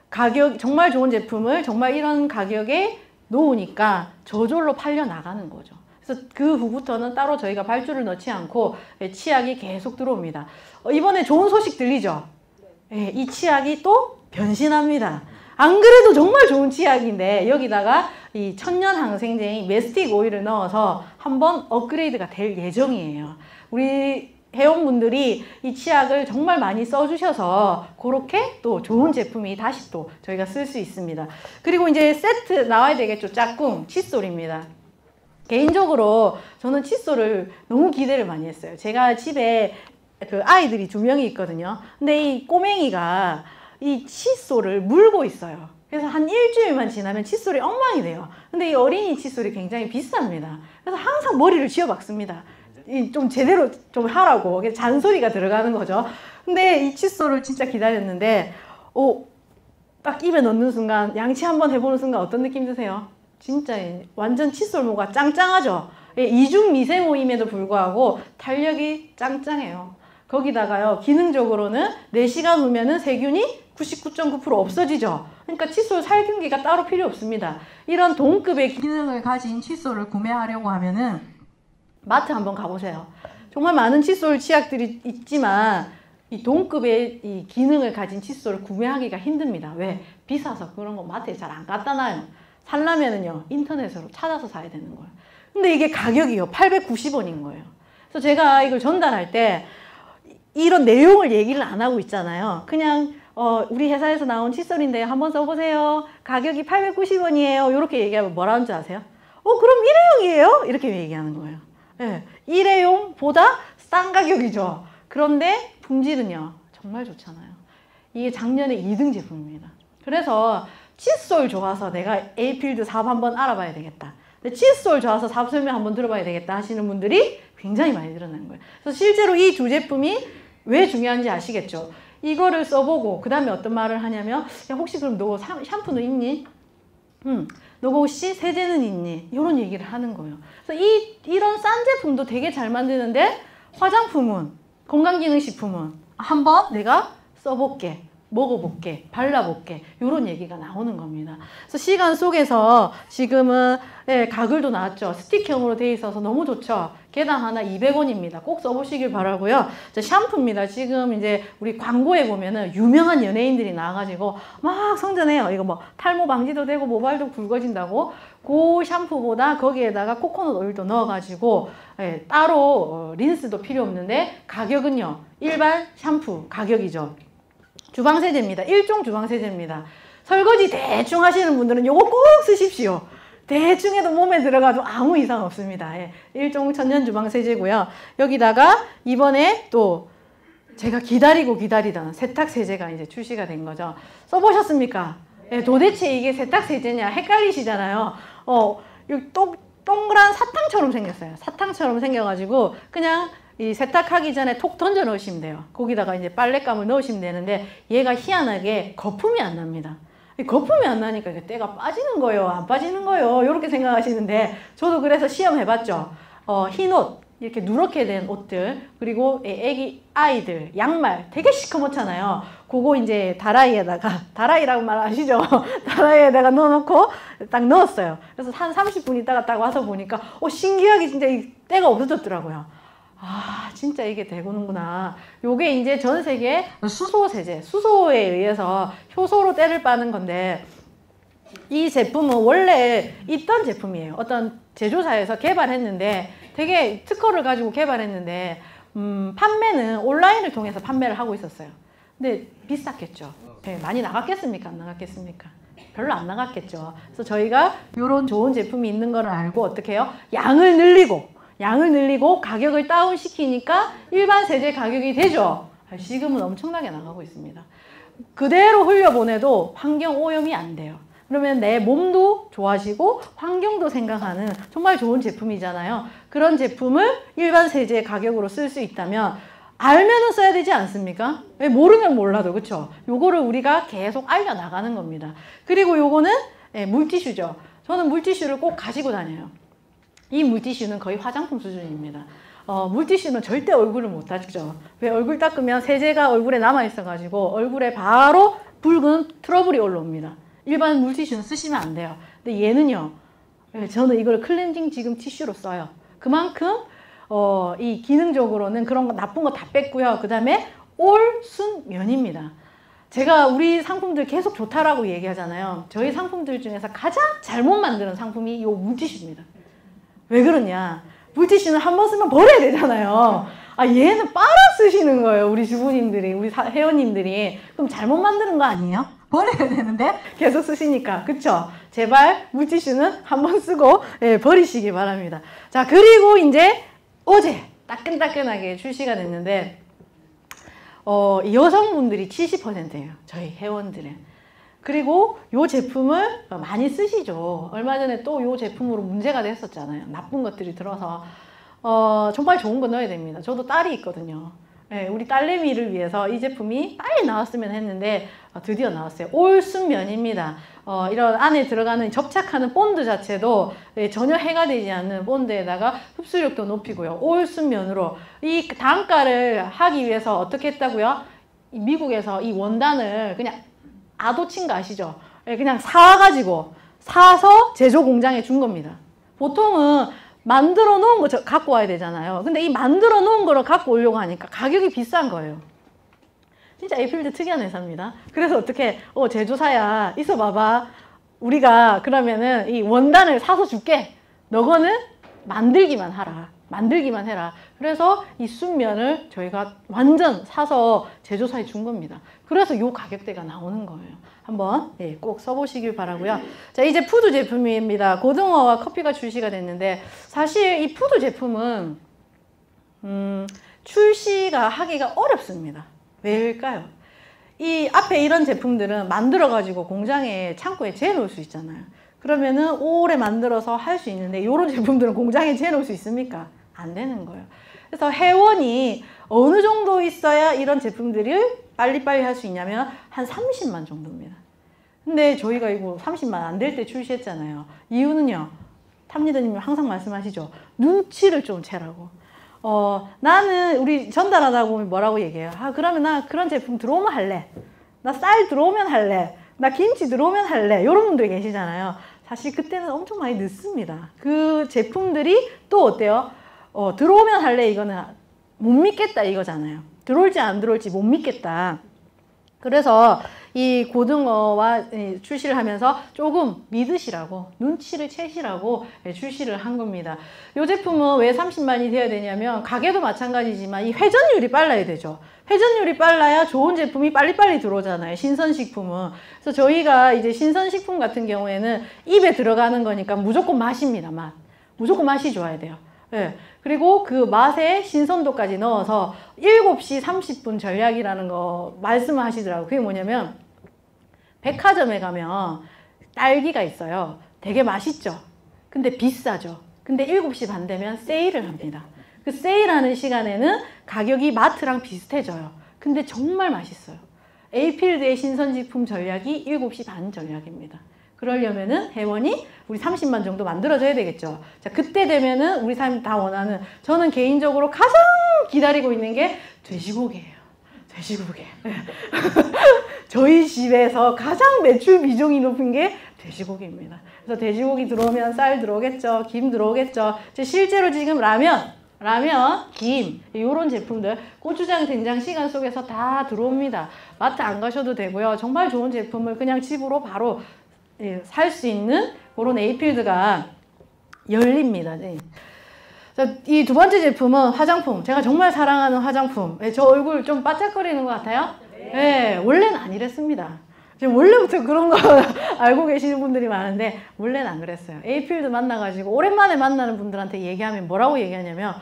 Speaker 1: 가격, 정말 좋은 제품을 정말 이런 가격에 놓으니까 저절로 팔려 나가는 거죠. 그래서 그 후부터는 따로 저희가 발주를 넣지 않고 치약이 계속 들어옵니다. 이번에 좋은 소식 들리죠? 네, 이 치약이 또 변신합니다. 안 그래도 정말 좋은 치약인데 여기다가 이 천연 항생제인 메스틱 오일을 넣어서 한번 업그레이드가 될 예정이에요. 우리 회원분들이 이 치약을 정말 많이 써주셔서 그렇게 또 좋은 제품이 다시 또 저희가 쓸 수 있습니다. 그리고 이제 세트 나와야 되겠죠. 짝꿍 칫솔입니다. 개인적으로 저는 칫솔을 너무 기대를 많이 했어요. 제가 집에 그 아이들이 2명이 있거든요. 근데 이 꼬맹이가 이 칫솔을 물고 있어요. 그래서 한 일주일만 지나면 칫솔이 엉망이 돼요. 근데 이 어린이 칫솔이 굉장히 비쌉니다. 그래서 항상 머리를 쥐어박습니다. 좀 제대로 좀 하라고. 잔소리가 들어가는 거죠. 근데 이 칫솔을 진짜 기다렸는데 딱 입에 넣는 순간, 양치 한번 해보는 순간 어떤 느낌 드세요? 진짜 완전 칫솔모가 짱짱하죠. 이중 미세모임에도 불구하고 탄력이 짱짱해요. 거기다가요, 기능적으로는 4시간 후면은 세균이 99.9% 없어지죠. 그러니까 칫솔 살균기가 따로 필요 없습니다. 이런 동급의 기능을 가진 칫솔을 구매하려고 하면은 마트 한번 가보세요. 정말 많은 칫솔 치약들이 있지만 이 동급의 이 기능을 가진 칫솔을 구매하기가 힘듭니다. 왜? 비싸서 그런 거 마트에 잘 안 갖다 놔요. 살려면은요, 인터넷으로 찾아서 사야 되는 거예요. 근데 이게 가격이요, 890원인 거예요. 그래서 제가 이걸 전달할 때 이런 내용을 얘기를 안 하고 있잖아요. 그냥 우리 회사에서 나온 칫솔인데 한번 써보세요. 가격이 890원이에요. 이렇게 얘기하면 뭐라는 줄 아세요? 그럼 일회용이에요? 이렇게 얘기하는 거예요. 네, 일회용보다 싼 가격이죠. 그런데 품질은요, 정말 좋잖아요. 이게 작년에 2등 제품입니다. 그래서 칫솔 좋아서 내가 에이필드 사업 한번 알아봐야 되겠다. 근데 칫솔 좋아서 사업 설명 한번 들어봐야 되겠다 하시는 분들이 굉장히 많이 늘어나는 거예요. 그래서 실제로 이 두 제품이 왜 중요한지 아시겠죠? 이거를 써보고 그 다음에 어떤 말을 하냐면, 야, 혹시 그럼 너 샴푸는 있니? 너 혹시 세제는 있니? 이런 얘기를 하는 거예요. 그래서 이런 싼 제품도 되게 잘 만드는데 화장품은, 건강기능식품은 한번 내가 써볼게, 먹어볼게, 발라볼게, 이런 얘기가 나오는 겁니다. 그래서 시간 속에서 지금은 가글도 나왔죠. 스틱형으로 돼 있어서 너무 좋죠. 개당 하나 200원입니다. 꼭 써보시길 바라고요. 자, 샴푸입니다. 지금 이제 우리 광고에 보면은 유명한 연예인들이 나와가지고 막 성전해요. 이거 뭐 탈모 방지도 되고 모발도 굵어진다고. 그 샴푸보다 거기에다가 코코넛 오일도 넣어가지고 따로 린스도 필요 없는데 가격은요. 일반 샴푸 가격이죠. 주방세제입니다. 일종 주방세제입니다. 설거지 대충 하시는 분들은 요거 꼭 쓰십시오. 대충 해도 몸에 들어가도 아무 이상 없습니다. 일종 천연 주방세제고요. 여기다가 이번에 또 제가 기다리던 세탁세제가 이제 출시가 된 거죠. 써보셨습니까? 도대체 이게 세탁세제냐 헷갈리시잖아요. 동그란 사탕처럼 생겼어요. 사탕처럼 생겨가지고 그냥 이 세탁하기 전에 톡 던져 넣으시면 돼요. 거기다가 이제 빨랫감을 넣으시면 되는데 얘가 희한하게 거품이 안 납니다. 거품이 안 나니까 때가 빠지는 거예요? 안 빠지는 거예요? 이렇게 생각하시는데 저도 그래서 시험해봤죠. 흰 옷, 이렇게 누렇게 된 옷들, 그리고 애기 아이들 양말 되게 시커멓잖아요. 그거 이제 다라이라고 말 아시죠? 다라이에다가 넣어놓고 딱 넣었어요. 그래서 한 30분 있다가 딱 와서 보니까 신기하게 진짜 이 때가 없어졌더라고요. 아, 진짜 이게 되고는구나. 요게 이제 전 세계 수소세제, 수소에 의해서 효소로 때를 빠는 건데, 이 제품은 원래 있던 제품이에요. 어떤 제조사에서 개발했는데, 되게 특허를 가지고 개발했는데, 판매는 온라인을 통해서 판매를 하고 있었어요. 근데 비쌌겠죠. 네, 많이 나갔겠습니까? 안 나갔겠습니까? 별로 안 나갔겠죠. 그래서 저희가 이런 좋은 제품이 있는 걸 알고 어떻게 해요? 양을 늘리고 가격을 다운시키니까 일반 세제 가격이 되죠. 지금은 엄청나게 나가고 있습니다. 그대로 흘려보내도 환경 오염이 안 돼요. 그러면 내 몸도 좋아지고 환경도 생각하는 정말 좋은 제품이잖아요. 그런 제품을 일반 세제 가격으로 쓸 수 있다면 알면은 써야 되지 않습니까? 모르면 몰라도, 그쵸? 요거를 우리가 계속 알려나가는 겁니다. 그리고 요거는 물티슈죠. 저는 물티슈를 꼭 가지고 다녀요. 이 물티슈는 거의 화장품 수준입니다. 물티슈는 절대 얼굴을 못 닦죠. 왜? 얼굴 닦으면 세제가 얼굴에 남아있어가지고 얼굴에 바로 붉은 트러블이 올라옵니다. 일반 물티슈는 쓰시면 안 돼요. 근데 얘는요, 저는 이걸 클렌징 지금 티슈로 써요. 그만큼 이 기능적으로는 그런 거 나쁜 거 다 뺐고요. 그 다음에 올순면입니다. 제가 우리 상품들 계속 좋다라고 얘기하잖아요. 저희 상품들 중에서 가장 잘못 만드는 상품이 이 물티슈입니다. 왜 그러냐? 물티슈는 한 번 쓰면 버려야 되잖아요. 얘는 빨아 쓰시는 거예요. 우리 주부님들이, 우리 회원님들이. 그럼 잘못 만드는 거 아니에요? 버려야 되는데 계속 쓰시니까. 그쵸? 제발 물티슈는 한 번 쓰고 버리시기 바랍니다. 자, 그리고 이제 어제 따끈따끈하게 출시가 됐는데 여성분들이 70%예요. 저희 회원들은. 그리고 이 제품을 많이 쓰시죠. 얼마 전에 또 이 제품으로 문제가 됐었잖아요. 나쁜 것들이 들어서. 정말 좋은 거 넣어야 됩니다. 저도 딸이 있거든요. 우리 딸내미를 위해서 이 제품이 빨리 나왔으면 했는데 드디어 나왔어요. 올순면입니다. 이런 안에 들어가는 접착하는 본드 자체도 전혀 해가 되지 않는 본드에다가 흡수력도 높이고요. 올순면으로 이 단가를 하기 위해서 어떻게 했다고요? 미국에서 이 원단을 그냥 아도친 거 아시죠? 그냥 사서 제조 공장에 준 겁니다. 보통은 만들어 놓은 거 갖고 와야 되잖아요. 근데 이 만들어 놓은 거를 갖고 오려고 하니까 가격이 비싼 거예요. 진짜 에이필드 특이한 회사입니다. 그래서 어떻게 제조사야 있어 봐봐. 우리가 그러면은 이 원단을 사서 줄게. 너거는 만들기만 해라. 그래서 이 순면을 저희가 완전 사서 제조사에 준 겁니다. 그래서 이 가격대가 나오는 거예요. 한번 꼭 써보시길 바라고요. 자, 이제 푸드 제품입니다. 고등어와 커피가 출시가 됐는데 사실 이 푸드 제품은 출시가 하기가 어렵습니다. 왜일까요? 이 앞에 이런 제품들은 만들어가지고 공장에 창고에 재놓을 수 있잖아요. 그러면은 오래 만들어서 할 수 있는데 이런 제품들은 공장에 재놓을 수 있습니까? 안 되는 거예요. 그래서 회원이 어느 정도 있어야 이런 제품들을 빨리빨리 할 수 있냐면 한 30만 정도입니다. 근데 저희가 이거 30만 안 될 때 출시했잖아요. 이유는요. 탑리더님이 항상 말씀하시죠. 눈치를 좀 채라고. 나는 우리 전달하다 보면 뭐라고 얘기해요? 그러면 나 그런 제품 들어오면 할래. 나 쌀 들어오면 할래. 나 김치 들어오면 할래. 이런 분들 계시잖아요. 사실 그때는 엄청 많이 늦습니다. 그 제품들이 또 어때요? 들어오면 할래 이거는 못 믿겠다 이거잖아요. 들어올지 안 들어올지 못 믿겠다. 그래서 이 고등어와 출시를 하면서 조금 믿으시라고, 눈치를 채시라고 출시를 한 겁니다. 이 제품은 왜 30만이 되어야 되냐면 가게도 마찬가지지만 이 회전율이 빨라야 되죠. 회전율이 빨라야 좋은 제품이 빨리빨리 들어오잖아요. 신선식품은. 그래서 저희가 이제 신선식품 같은 경우에는 입에 들어가는 거니까 무조건 맛입니다. 맛. 무조건 맛이 좋아야 돼요. 네. 그리고 그 맛에 신선도까지 넣어서 7시 30분 전략이라는 거 말씀을 하시더라고요. 그게 뭐냐면 백화점에 가면 딸기가 있어요. 되게 맛있죠. 근데 비싸죠. 근데 7시 반 되면 세일을 합니다. 그 세일하는 시간에는 가격이 마트랑 비슷해져요. 근데 정말 맛있어요. 에이필드의 신선식품 전략이 7시 반 전략입니다. 그러려면은 회원이 우리 30만 정도 만들어줘야 되겠죠. 자, 그때 되면은 우리 사람이 다 원하는, 저는 개인적으로 가장 기다리고 있는 게 돼지고기예요. 돼지고기. 저희 집에서 가장 매출 비중이 높은 게 돼지고기입니다. 그래서 돼지고기 들어오면 쌀 들어오겠죠. 김 들어오겠죠. 실제로 지금 라면, 김, 이런 제품들, 고추장, 된장 시간 속에서 다 들어옵니다. 마트 안 가셔도 되고요. 정말 좋은 제품을 그냥 집으로 바로 살 수 있는 그런 에이필드가 열립니다. 이 두 번째 제품은 화장품. 제가 정말 사랑하는 화장품. 저 얼굴 좀 반짝거리는 것 같아요? 네, 원래는 안 이랬습니다. 지금 원래부터 그런 거 알고 계시는 분들이 많은데 원래는 안 그랬어요. 에이필드 만나가지고 오랜만에 만나는 분들한테 얘기하면 뭐라고 얘기하냐면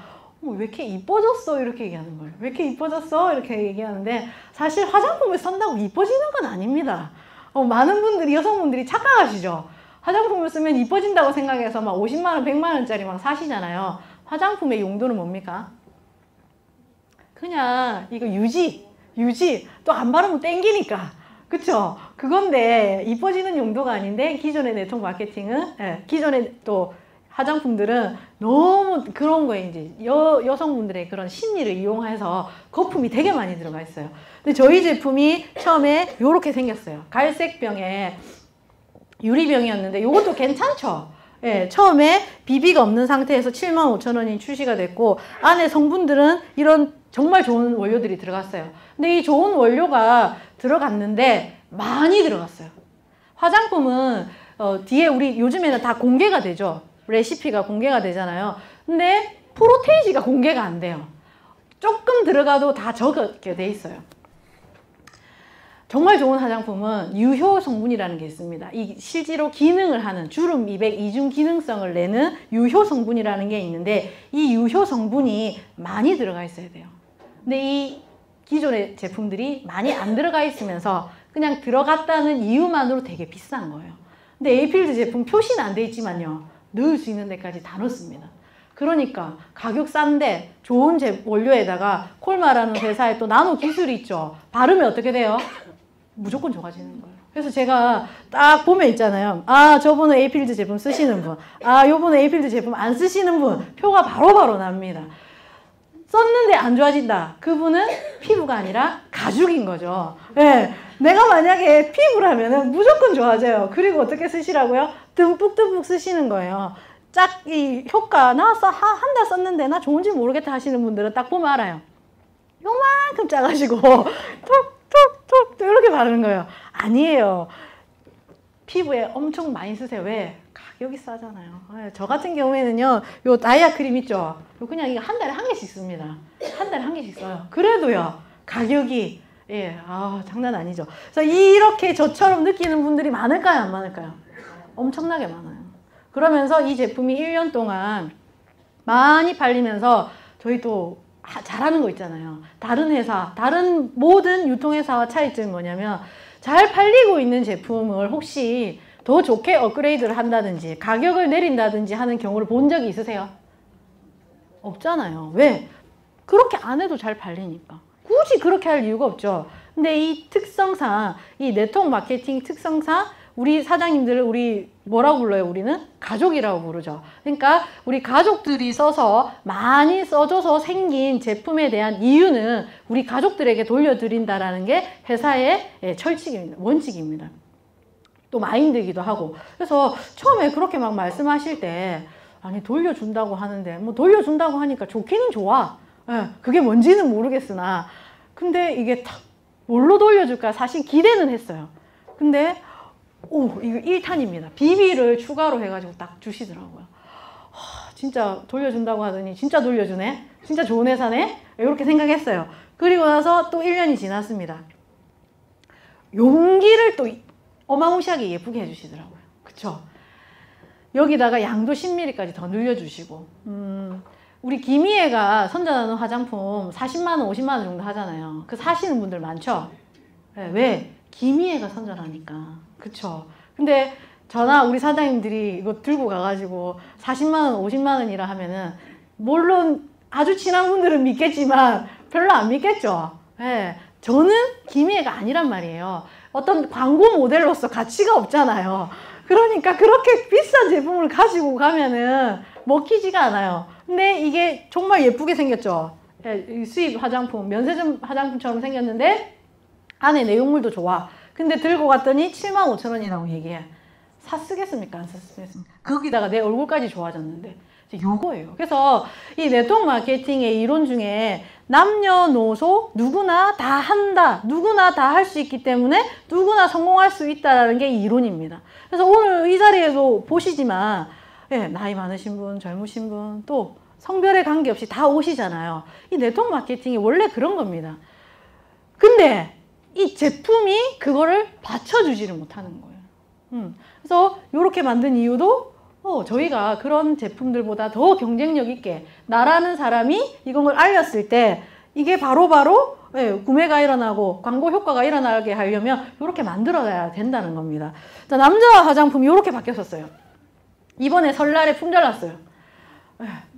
Speaker 1: 왜 이렇게 이뻐졌어? 이렇게 얘기하는 거예요. 왜 이렇게 이뻐졌어? 이렇게 얘기하는데 사실 화장품을 쓴다고 이뻐지는 건 아닙니다. 많은 분들이, 여성분들이 착각하시죠. 화장품을 쓰면 이뻐진다고 생각해서 막 50만원, 100만원짜리 막 사시잖아요. 화장품의 용도는 뭡니까? 그냥 이거 유지. 또 안 바르면 땡기니까. 그쵸? 그건데 이뻐지는 용도가 아닌데 기존의 네트워크 마케팅은, 기존의 또 화장품들은 너무 그런 거에 이제 여성분들의 그런 심리를 이용해서 거품이 되게 많이 들어가 있어요. 근데 저희 제품이 처음에 요렇게 생겼어요. 갈색 병에 유리병이었는데 요것도 괜찮죠? 처음에 비비가 없는 상태에서 75,000원이 출시가 됐고 안에 성분들은 이런 정말 좋은 원료들이 들어갔어요. 근데 이 좋은 원료가 들어갔는데 많이 들어갔어요. 화장품은 뒤에 우리 요즘에는 다 공개가 되죠. 레시피가 공개가 되잖아요. 근데 프로테이지가 공개가 안 돼요. 조금 들어가도 다 적게 돼 있어요. 정말 좋은 화장품은 유효 성분이라는 게 있습니다. 이 실제로 기능을 하는 주름 미백 이중 기능성을 내는 유효 성분이라는 게 있는데 이 유효 성분이 많이 들어가 있어야 돼요. 근데 이 기존의 제품들이 많이 안 들어가 있으면서 그냥 들어갔다는 이유만으로 되게 비싼 거예요. 근데 에이필드 제품 표시는 안 돼 있지만요. 넣을 수 있는 데까지 다 넣습니다. 그러니까 가격 싼데 좋은 원료에다가 콜마라는 회사에 또 나노 기술이 있죠. 바르면 어떻게 돼요? 무조건 좋아지는 거예요. 그래서 제가 딱 보면 있잖아요. 아, 저분은 에이필드 제품 쓰시는 분. 아, 요분은 에이필드 제품 안 쓰시는 분. 표가 바로바로 납니다. 썼는데 안 좋아진다. 그분은 피부가 아니라 가죽인 거죠. 네. 내가 만약에 피부라면은 무조건 좋아져요. 그리고 어떻게 쓰시라고요? 듬뿍듬뿍 쓰시는 거예요. 짝, 이 효과 나왔어. 한 달 썼는데 나 좋은지 모르겠다 하시는 분들은 딱 보면 알아요. 요만큼 작아지고 톡톡톡 이렇게 바르는 거예요. 아니에요. 피부에 엄청 많이 쓰세요. 왜? 가격이 싸잖아요. 저 같은 경우에는요, 요 다이아 크림 있죠? 요 그냥 이거 한 달에 한 개씩 씁니다. 한 달에 한 개씩 써요. 그래도요, 가격이, 장난 아니죠. 그래서 이렇게 저처럼 느끼는 분들이 많을까요? 안 많을까요? 엄청나게 많아요. 그러면서 이 제품이 1년 동안 많이 팔리면서 저희 또 잘하는 거 있잖아요. 다른 회사, 다른 모든 유통회사와 차이점이 뭐냐면 잘 팔리고 있는 제품을 혹시 더 좋게 업그레이드를 한다든지 가격을 내린다든지 하는 경우를 본 적이 있으세요? 없잖아요. 왜? 그렇게 안 해도 잘 팔리니까. 굳이 그렇게 할 이유가 없죠. 근데 이 특성상, 이 네트워크 마케팅 특성상 우리 사장님들을 우리 뭐라고 불러요? 우리는 가족이라고 부르죠. 그러니까 우리 가족들이 써서 많이 써줘서 생긴 제품에 대한 이유는 우리 가족들에게 돌려드린다라는 게 회사의 철칙입니다. 원칙입니다. 또 마인드이기도 하고. 그래서 처음에 그렇게 막 말씀하실 때 아니 돌려준다고 하는데 뭐 돌려준다고 하니까 좋기는 좋아. 예, 그게 뭔지는 모르겠으나 근데 이게 탁 뭘로 돌려줄까 사실 기대는 했어요. 근데 오 이거 1탄입니다. 비비를 추가로 해가지고 딱 주시더라고요. 진짜 돌려준다고 하더니 진짜 돌려주네. 진짜 좋은 회사네. 이렇게 생각했어요. 그리고 나서 또 1년이 지났습니다. 용기를 또 어마무시하게 예쁘게 해주시더라고요. 그쵸? 여기다가 양도 10mm까지 더 늘려주시고 우리 김희애가 선전하는 화장품 40만원, 50만원 정도 하잖아요. 그 사시는 분들 많죠? 네, 왜? 김희애가 선전하니까. 그쵸? 근데 저나 우리 사장님들이 이거 들고 가가지고 40만원, 50만원이라 하면은 물론 아주 친한 분들은 믿겠지만 별로 안 믿겠죠? 네, 저는 김희애가 아니란 말이에요. 어떤 광고 모델로서 가치가 없잖아요. 그러니까 그렇게 비싼 제품을 가지고 가면은 먹히지가 않아요. 근데 이게 정말 예쁘게 생겼죠. 수입 화장품, 면세점 화장품처럼 생겼는데 안에 내용물도 좋아. 근데 들고 갔더니 75,000원이라고 얘기해. 샀쓰겠습니까? 안 샀쓰겠습니까? 거기다가 내 얼굴까지 좋아졌는데 요거예요. 그래서 이 네트워크 마케팅의 이론 중에 남녀노소 누구나 다 한다. 누구나 다 할 수 있기 때문에 누구나 성공할 수 있다는 게 이론입니다. 그래서 오늘 이 자리에도 보시지만 예, 나이 많으신 분, 젊으신 분, 또 성별에 관계없이 다 오시잖아요. 이 네트워크 마케팅이 원래 그런 겁니다. 근데 이 제품이 그거를 받쳐주지를 못하는 거예요. 그래서 이렇게 만든 이유도 저희가 그런 제품들보다 더 경쟁력 있게 나라는 사람이 이걸 알렸을 때 이게 바로바로 구매가 일어나고 광고 효과가 일어나게 하려면 이렇게 만들어야 된다는 겁니다. 자, 남자 화장품이 이렇게 바뀌었었어요. 이번에 설날에 품절났어요.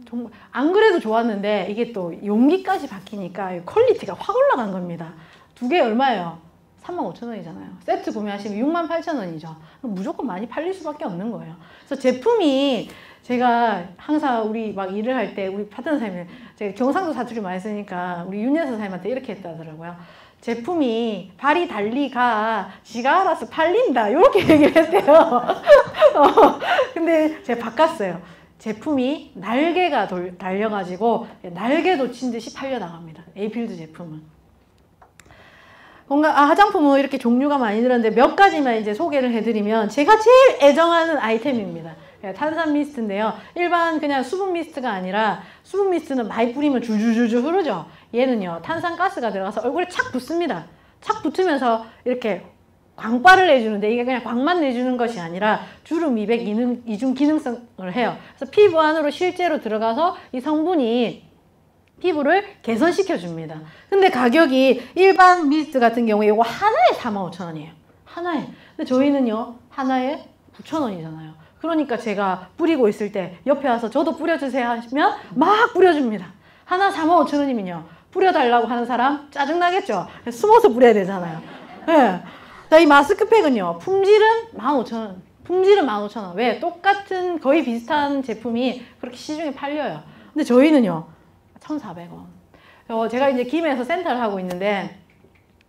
Speaker 1: 정말 안 그래도 좋았는데 이게 또 용기까지 바뀌니까 퀄리티가 확 올라간 겁니다. 두 개 얼마예요? 35,000원이잖아요. 세트 구매하시면 68,000원이죠. 무조건 많이 팔릴 수밖에 없는 거예요. 그래서 제품이 제가 항상 우리 막 일을 할 때 우리 파트너 사장님, 제가 경상도 사투리 많이 쓰니까 우리 윤여사 사장님한테 이렇게 했다더라고요. 제품이 발이 달리 가, 지가 알아서 팔린다. 이렇게 얘기를 했대요. 근데 제가 바꿨어요. 제품이 날개가 달려가지고 날개 돋친 듯이 팔려나갑니다. 에이필드 제품은. 화장품은 이렇게 종류가 많이 늘었는데 몇 가지만 이제 소개를 해드리면 제가 제일 애정하는 아이템입니다. 탄산 미스트인데요. 일반 그냥 수분 미스트가 아니라 수분 미스트는 많이 뿌리면 줄줄줄줄 흐르죠. 얘는요. 탄산가스가 들어가서 얼굴에 착 붙습니다. 착 붙으면서 이렇게 광발을 내주는데 이게 그냥 광만 내주는 것이 아니라 주름 미백 이중 기능성을 해요. 그래서 피부 안으로 실제로 들어가서 이 성분이 피부를 개선시켜 줍니다. 근데 가격이 일반 미스트 같은 경우에 이거 하나에 45,000원이에요. 하나에. 근데 저희는요. 하나에 9,000원이잖아요. 그러니까 제가 뿌리고 있을 때 옆에 와서 저도 뿌려주세요 하시면 막 뿌려줍니다. 하나 45,000원이면요. 뿌려달라고 하는 사람 짜증나겠죠? 숨어서 뿌려야 되잖아요. 네. 자, 이 마스크팩은요. 품질은 15,000원. 품질은 15,000원. 왜? 똑같은 거의 비슷한 제품이 그렇게 시중에 팔려요. 근데 저희는요. 1,400원. 제가 이제 김해에서 센터를 하고 있는데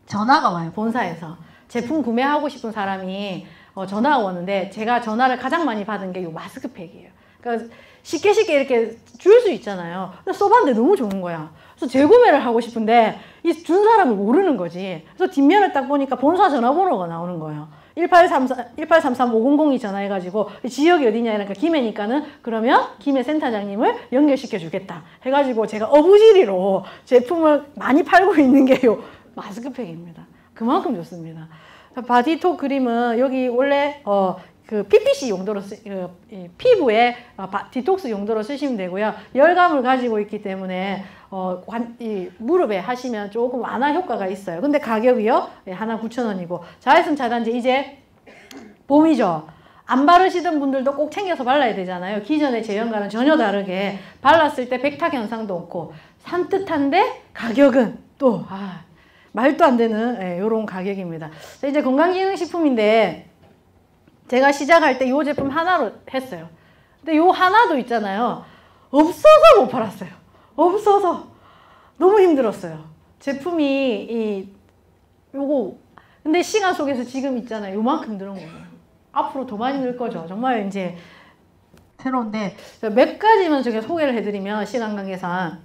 Speaker 1: 전화가 와요. 본사에서. 제품 구매하고 싶은 사람이 전화가 오는데 제가 전화를 가장 많이 받은 게 이 마스크팩이에요. 그러니까 쉽게 이렇게 줄 수 있잖아요. 근데 써봤는데 너무 좋은 거야. 그래서 재구매를 하고 싶은데 이 준 사람을 모르는 거지. 그래서 뒷면을 딱 보니까 본사 전화번호가 나오는 거예요. 1833-5002 전화해가지고 지역이 어디냐 이러니까 김해니까는 그러면 김해 센터장님을 연결시켜 주겠다 해가지고 제가 어부지리로 제품을 많이 팔고 있는 게 요 마스크팩입니다. 그만큼 좋습니다. 바디톡 크림은 여기 원래 그 PPC 용도로 피부에 디톡스 용도로 쓰시면 되고요. 열감을 가지고 있기 때문에 이 무릎에 하시면 조금 완화 효과가 있어요. 근데 가격이요. 하나 9,000원이고 자외선 차단제 이제 봄이죠. 안 바르시던 분들도 꼭 챙겨서 발라야 되잖아요. 기존의 제형과는 전혀 다르게 발랐을 때 백탁 현상도 없고 산뜻한데 가격은 또 말도 안 되는 이런 가격입니다. 이제 건강기능식품인데 제가 시작할 때 이 제품 하나로 했어요. 근데 요 하나도 있잖아요. 없어서 못 팔았어요. 없어서 너무 힘들었어요. 제품이 요거 근데 시간 속에서 지금 있잖아요. 요만큼 늘은 거예요. 앞으로 더 많이 늘 거죠. 정말 이제 새로운데 몇 가지만 제가 소개를 해드리면 시간 관계상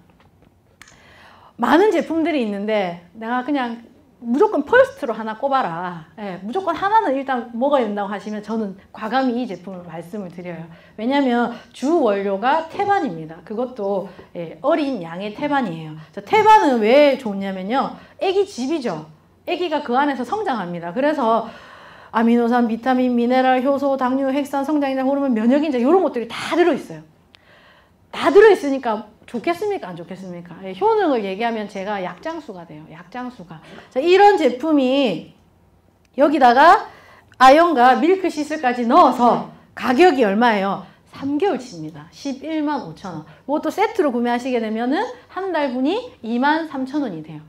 Speaker 1: 많은 제품들이 있는데 내가 그냥 무조건 퍼스트로 하나 꼽아라. 예, 무조건 하나는 일단 먹어야 된다고 하시면 저는 과감히 이 제품을 말씀을 드려요. 왜냐하면 주 원료가 태반입니다. 그것도 예, 어린 양의 태반이에요. 태반은 왜 좋냐면요. 애기 집이죠. 애기가 그 안에서 성장합니다. 그래서 아미노산, 비타민, 미네랄, 효소, 당류, 핵산, 성장인자, 호르몬, 면역인자 이런 것들이 다 들어있어요. 다 들어있으니까 좋겠습니까? 안 좋겠습니까? 예, 효능을 얘기하면 제가 약장수가 돼요. 약장수가. 자, 이런 제품이 여기다가 아연과 밀크 시슬까지 넣어서 가격이 얼마예요? 3개월치입니다. 11만 5천 원. 이것도 세트로 구매하시게 되면은 한 달분이 2만 3천 원이 돼요.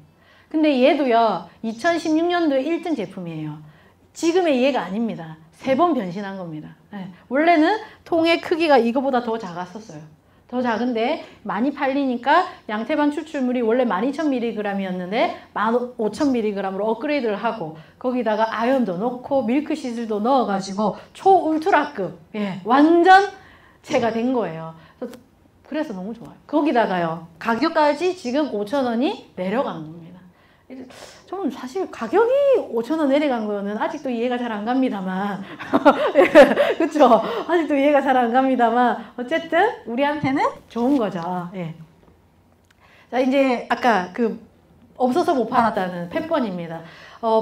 Speaker 1: 근데 얘도요, 2016년도에 1등 제품이에요. 지금의 얘가 아닙니다. 3번 변신한 겁니다. 예, 원래는 통의 크기가 이거보다 더 작았었어요. 더 작은데 많이 팔리니까 양태반 추출물이 원래 12,000mg이었는데 15,000mg으로 업그레이드를 하고 거기다가 아연도 넣고 밀크시슬도 넣어가지고 초울트라급 예, 완전체가 된 거예요. 그래서 너무 좋아요. 거기다가요 가격까지 지금 5,000원이 내려간 겁니다. 저는 사실 가격이 5,000원 내려간 거는 아직도 이해가 잘 안 갑니다만 예, 그쵸? 아직도 이해가 잘 안 갑니다만 어쨌든 우리한테는 좋은 거죠. 예. 자 이제 아까 그 없어서 못 팔았다는 펫번입니다.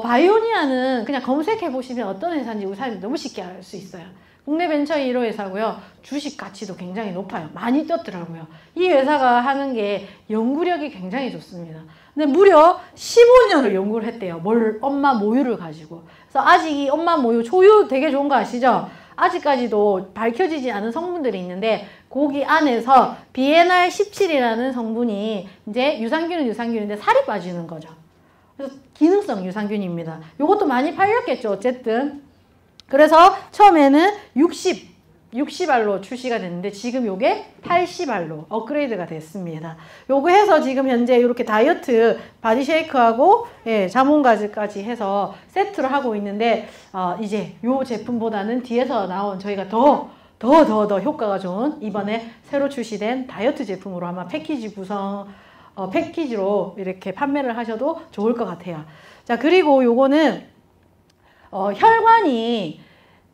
Speaker 1: 바이오니아는 그냥 검색해 보시면 어떤 회사인지 우리 사람들이 너무 쉽게 알 수 있어요. 국내 벤처 1호 회사고요. 주식 가치도 굉장히 높아요. 많이 떴더라고요. 이 회사가 하는 게 연구력이 굉장히 좋습니다. 근데 무려 15년을 연구를 했대요. 엄마 모유를 가지고. 그래서 아직 이 엄마 모유, 초유 되게 좋은 거 아시죠? 아직까지도 밝혀지지 않은 성분들이 있는데 거기 안에서 BNR17이라는 성분이 이제 유산균은 유산균인데 살이 빠지는 거죠. 그래서 기능성 유산균입니다. 이것도 많이 팔렸겠죠. 어쨌든. 그래서 처음에는 60알로 출시가 됐는데 지금 요게 80알로 업그레이드가 됐습니다. 요거 해서 지금 현재 이렇게 다이어트 바디쉐이크하고 예, 자몽가즈까지 해서 세트를 하고 있는데 이제 요 제품보다는 뒤에서 나온 저희가 더 효과가 좋은 이번에 새로 출시된 다이어트 제품으로 아마 패키지 구성 패키지로 이렇게 판매를 하셔도 좋을 것 같아요. 자 그리고 요거는 혈관이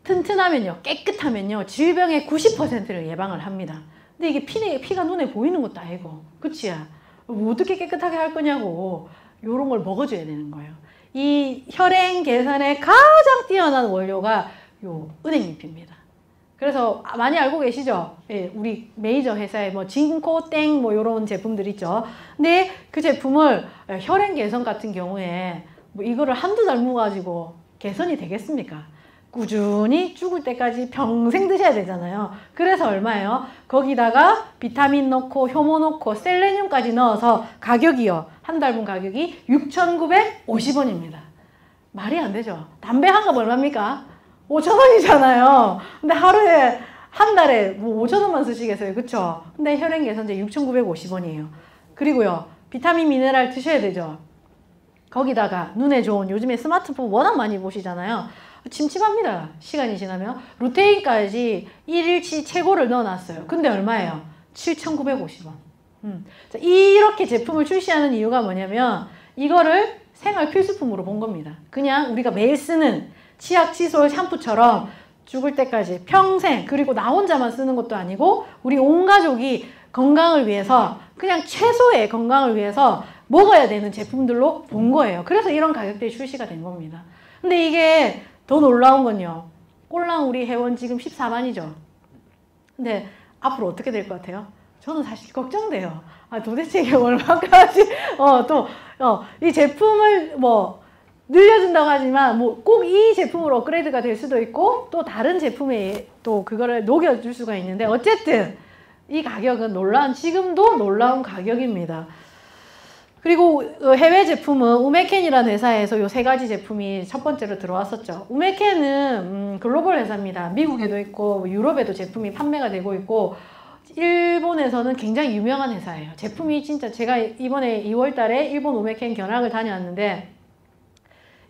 Speaker 1: 튼튼하면요, 깨끗하면요, 질병의 90%를 예방을 합니다. 근데 이게 피가 눈에 보이는 것도 아니고, 그치야? 뭐 어떻게 깨끗하게 할 거냐고, 요런 걸 먹어줘야 되는 거예요. 이 혈행 개선에 가장 뛰어난 원료가 요 은행잎입니다. 그래서 많이 알고 계시죠? 예, 우리 메이저 회사에 뭐 진코, 땡, 뭐 요런 제품들 있죠. 근데 그 제품을 혈행 개선 같은 경우에 뭐 이거를 한두 달 먹어가지고 개선이 되겠습니까? 꾸준히 죽을 때까지 평생 드셔야 되잖아요. 그래서 얼마예요? 거기다가 비타민 넣고 효모 넣고 셀레늄까지 넣어서 가격이요. 한 달분 가격이 6,950원입니다. 말이 안 되죠. 담배 한 갑 얼마입니까? 5,000원이잖아요. 근데 하루에 한 달에 뭐 5,000원만 쓰시겠어요. 그쵸? 근데 혈행 개선제 6,950원이에요. 그리고요. 비타민 미네랄 드셔야 되죠. 거기다가 눈에 좋은 요즘에 스마트폰 워낙 많이 보시잖아요. 침침합니다. 시간이 지나면. 루테인까지 1일치 최고를 넣어놨어요. 근데 얼마예요? 7,950원. 자, 이렇게 제품을 출시하는 이유가 뭐냐면 이거를 생활 필수품으로 본 겁니다. 그냥 우리가 매일 쓰는 치약, 칫솔, 샴푸처럼 죽을 때까지 평생 그리고 나 혼자만 쓰는 것도 아니고 우리 온 가족이 건강을 위해서 그냥 최소의 건강을 위해서 먹어야 되는 제품들로 본 거예요. 그래서 이런 가격대에 출시가 된 겁니다. 근데 이게 더 놀라운 건요. 꼴랑 우리 회원 지금 14만이죠. 근데 앞으로 어떻게 될 것 같아요? 저는 사실 걱정돼요. 도대체 이게 얼마까지 이 제품을 뭐 늘려준다고 하지만 뭐 꼭 이 제품으로 업그레이드가 될 수도 있고 또 다른 제품에 또 그거를 녹여줄 수가 있는데 어쨌든 이 가격은 지금도 놀라운 가격입니다. 그리고 해외 제품은 우메켄이라는 회사에서 요 세 가지 제품이 첫 번째로 들어왔었죠. 우메켄은 글로벌 회사입니다. 미국에도 있고 유럽에도 제품이 판매가 되고 있고 일본에서는 굉장히 유명한 회사예요. 제품이 진짜 제가 이번에 2월 달에 일본 우메켄 견학을 다녀왔는데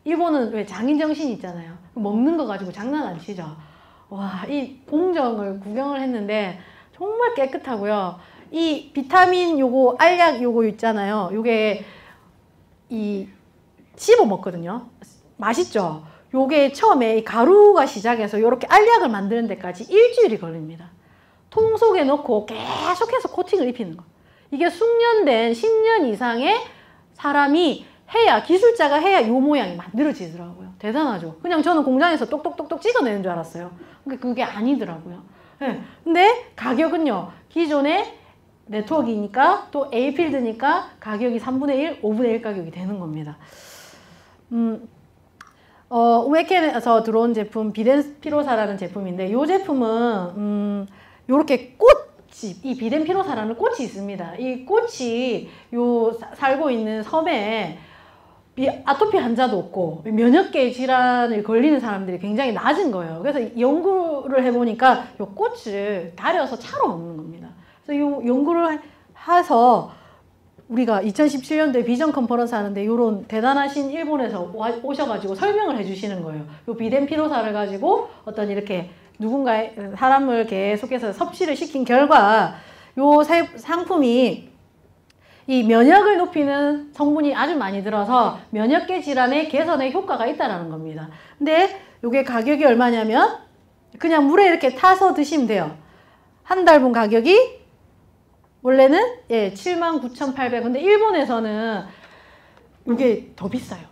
Speaker 1: 일본은 왜 장인정신 있잖아요. 먹는 거 가지고 장난 안 치죠.
Speaker 2: 와, 이 공정을 구경을 했는데 정말 깨끗하고요. 이 비타민 요거 알약 요거 있잖아요. 요게 이 씹어 먹거든요. 맛있죠? 요게 처음에 이 가루가 시작해서 요렇게 알약을 만드는 데까지 일주일이 걸립니다. 통 속에 넣고 계속해서 코팅을 입히는 거. 이게 숙련된 10년 이상의 사람이 해야, 기술자가 해야 요 모양이 만들어지더라고요. 대단하죠? 그냥 저는 공장에서 똑똑똑똑 찍어내는 줄 알았어요. 근데 그게 아니더라고요. 네. 근데 가격은요, 기존의 네트워크이니까 또 A필드니까 가격이 3분의 1, 5분의 1 가격이 되는 겁니다. 우메켄에서 들어온 제품 비덴 피로사라는 제품인데 이 제품은 요렇게 꽃이, 이 비덴 피로사라는 꽃이 있습니다. 이 꽃이 살고 있는 섬에 아토피 환자도 없고 면역계 질환을 걸리는 사람들이 굉장히 낮은 거예요. 그래서 연구를 해보니까 이 꽃을 달여서 차로 먹는 겁니다. 그래서 이 연구를 해서 우리가 2017년도에 비전 컨퍼런스 하는데 이런 대단하신 일본에서 오셔가지고 설명을 해주시는 거예요. 이 비덴 피로사를 가지고 어떤 이렇게 누군가의 사람을 계속해서 섭취를 시킨 결과 이 상품이 이 면역을 높이는 성분이 아주 많이 들어서 면역계 질환의 개선에 효과가 있다는 겁니다. 근데 이게 가격이 얼마냐면 그냥 물에 이렇게 타서 드시면 돼요. 한 달분 가격이 원래는 79,800원. 근데 일본에서는 이게 더 비싸요.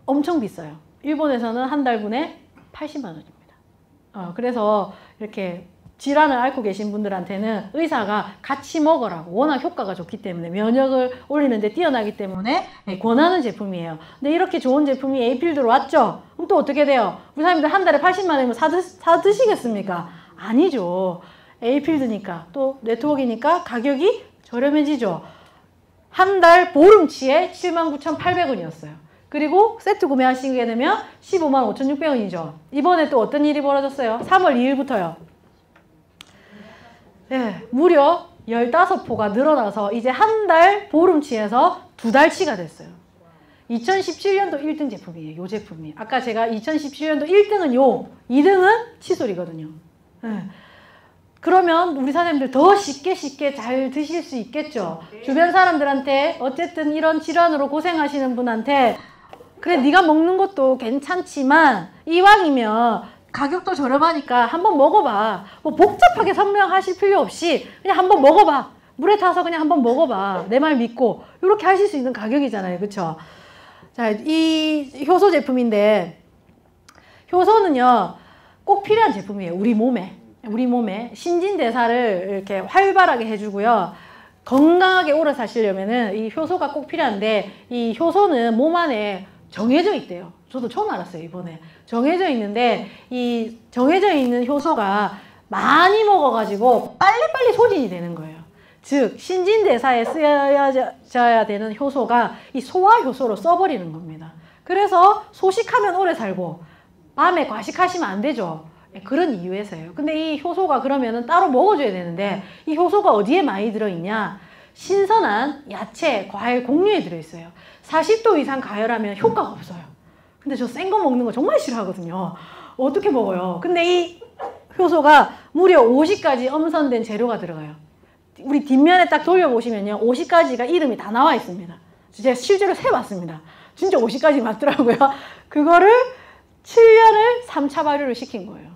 Speaker 2: 엄청 비싸요. 일본에서는 한 달분에 80만 원입니다. 그래서 이렇게 질환을 앓고 계신 분들한테는 의사가 같이 먹으라고, 워낙 효과가 좋기 때문에 면역을 올리는데 뛰어나기 때문에 권하는 제품이에요. 근데 이렇게 좋은 제품이 A필드로 왔죠? 그럼 또 어떻게 돼요? 우리 사람들 한 달에 80만 원이면 사 드시겠습니까? 아니죠. A필드니까 또 네트워크이니까 가격이 저렴해지죠. 한 달 보름치에 79,800원이었어요. 그리고 세트 구매하시게 되면 155,600원이죠. 이번에 또 어떤 일이 벌어졌어요? 3월 2일부터요. 네, 무려 15포가 늘어나서 이제 한 달 보름치에서 2달치가 됐어요. 2017년도 1등 제품이에요. 이 제품이. 아까 제가 2017년도 1등은 요, 2등은 칫솔이거든요. 네. 그러면 우리 사장님들 더 쉽게 잘 드실 수 있겠죠. 주변 사람들한테 어쨌든 이런 질환으로 고생하시는 분한테 그래 네가 먹는 것도 괜찮지만 이왕이면 가격도 저렴하니까 한번 먹어봐. 뭐 복잡하게 설명하실 필요 없이 그냥 한번 먹어봐. 물에 타서 그냥 한번 먹어봐. 내 말 믿고. 이렇게 하실 수 있는 가격이잖아요. 그쵸? 자, 이 효소 제품인데 효소는요 꼭 필요한 제품이에요. 우리 몸에 신진대사를 이렇게 활발하게 해주고요. 건강하게 오래 사시려면은 이 효소가 꼭 필요한데 이 효소는 몸 안에 정해져 있대요. 저도 처음 알았어요, 이번에. 정해져 있는데 이 정해져 있는 효소가 많이 먹어가지고 빨리빨리 소진이 되는 거예요. 즉 신진대사에 쓰여져야 되는 효소가 이 소화효소로 써버리는 겁니다. 그래서 소식하면 오래 살고 밤에 과식하시면 안 되죠. 그런 이유에서요. 근데 이 효소가 그러면은 따로 먹어줘야 되는데 이 효소가 어디에 많이 들어있냐? 신선한 야채, 과일, 곡류에 들어있어요. 40도 이상 가열하면 효과가 없어요. 근데 저 센 거 먹는 거 정말 싫어하거든요. 어떻게 먹어요? 근데 이 효소가 무려 50가지 엄선된 재료가 들어가요. 우리 뒷면에 딱 돌려보시면요. 50가지가 이름이 다 나와 있습니다. 제가 실제로 세봤습니다. 진짜 50가지 맞더라고요. 그거를 7년을 3차 발효를 시킨 거예요.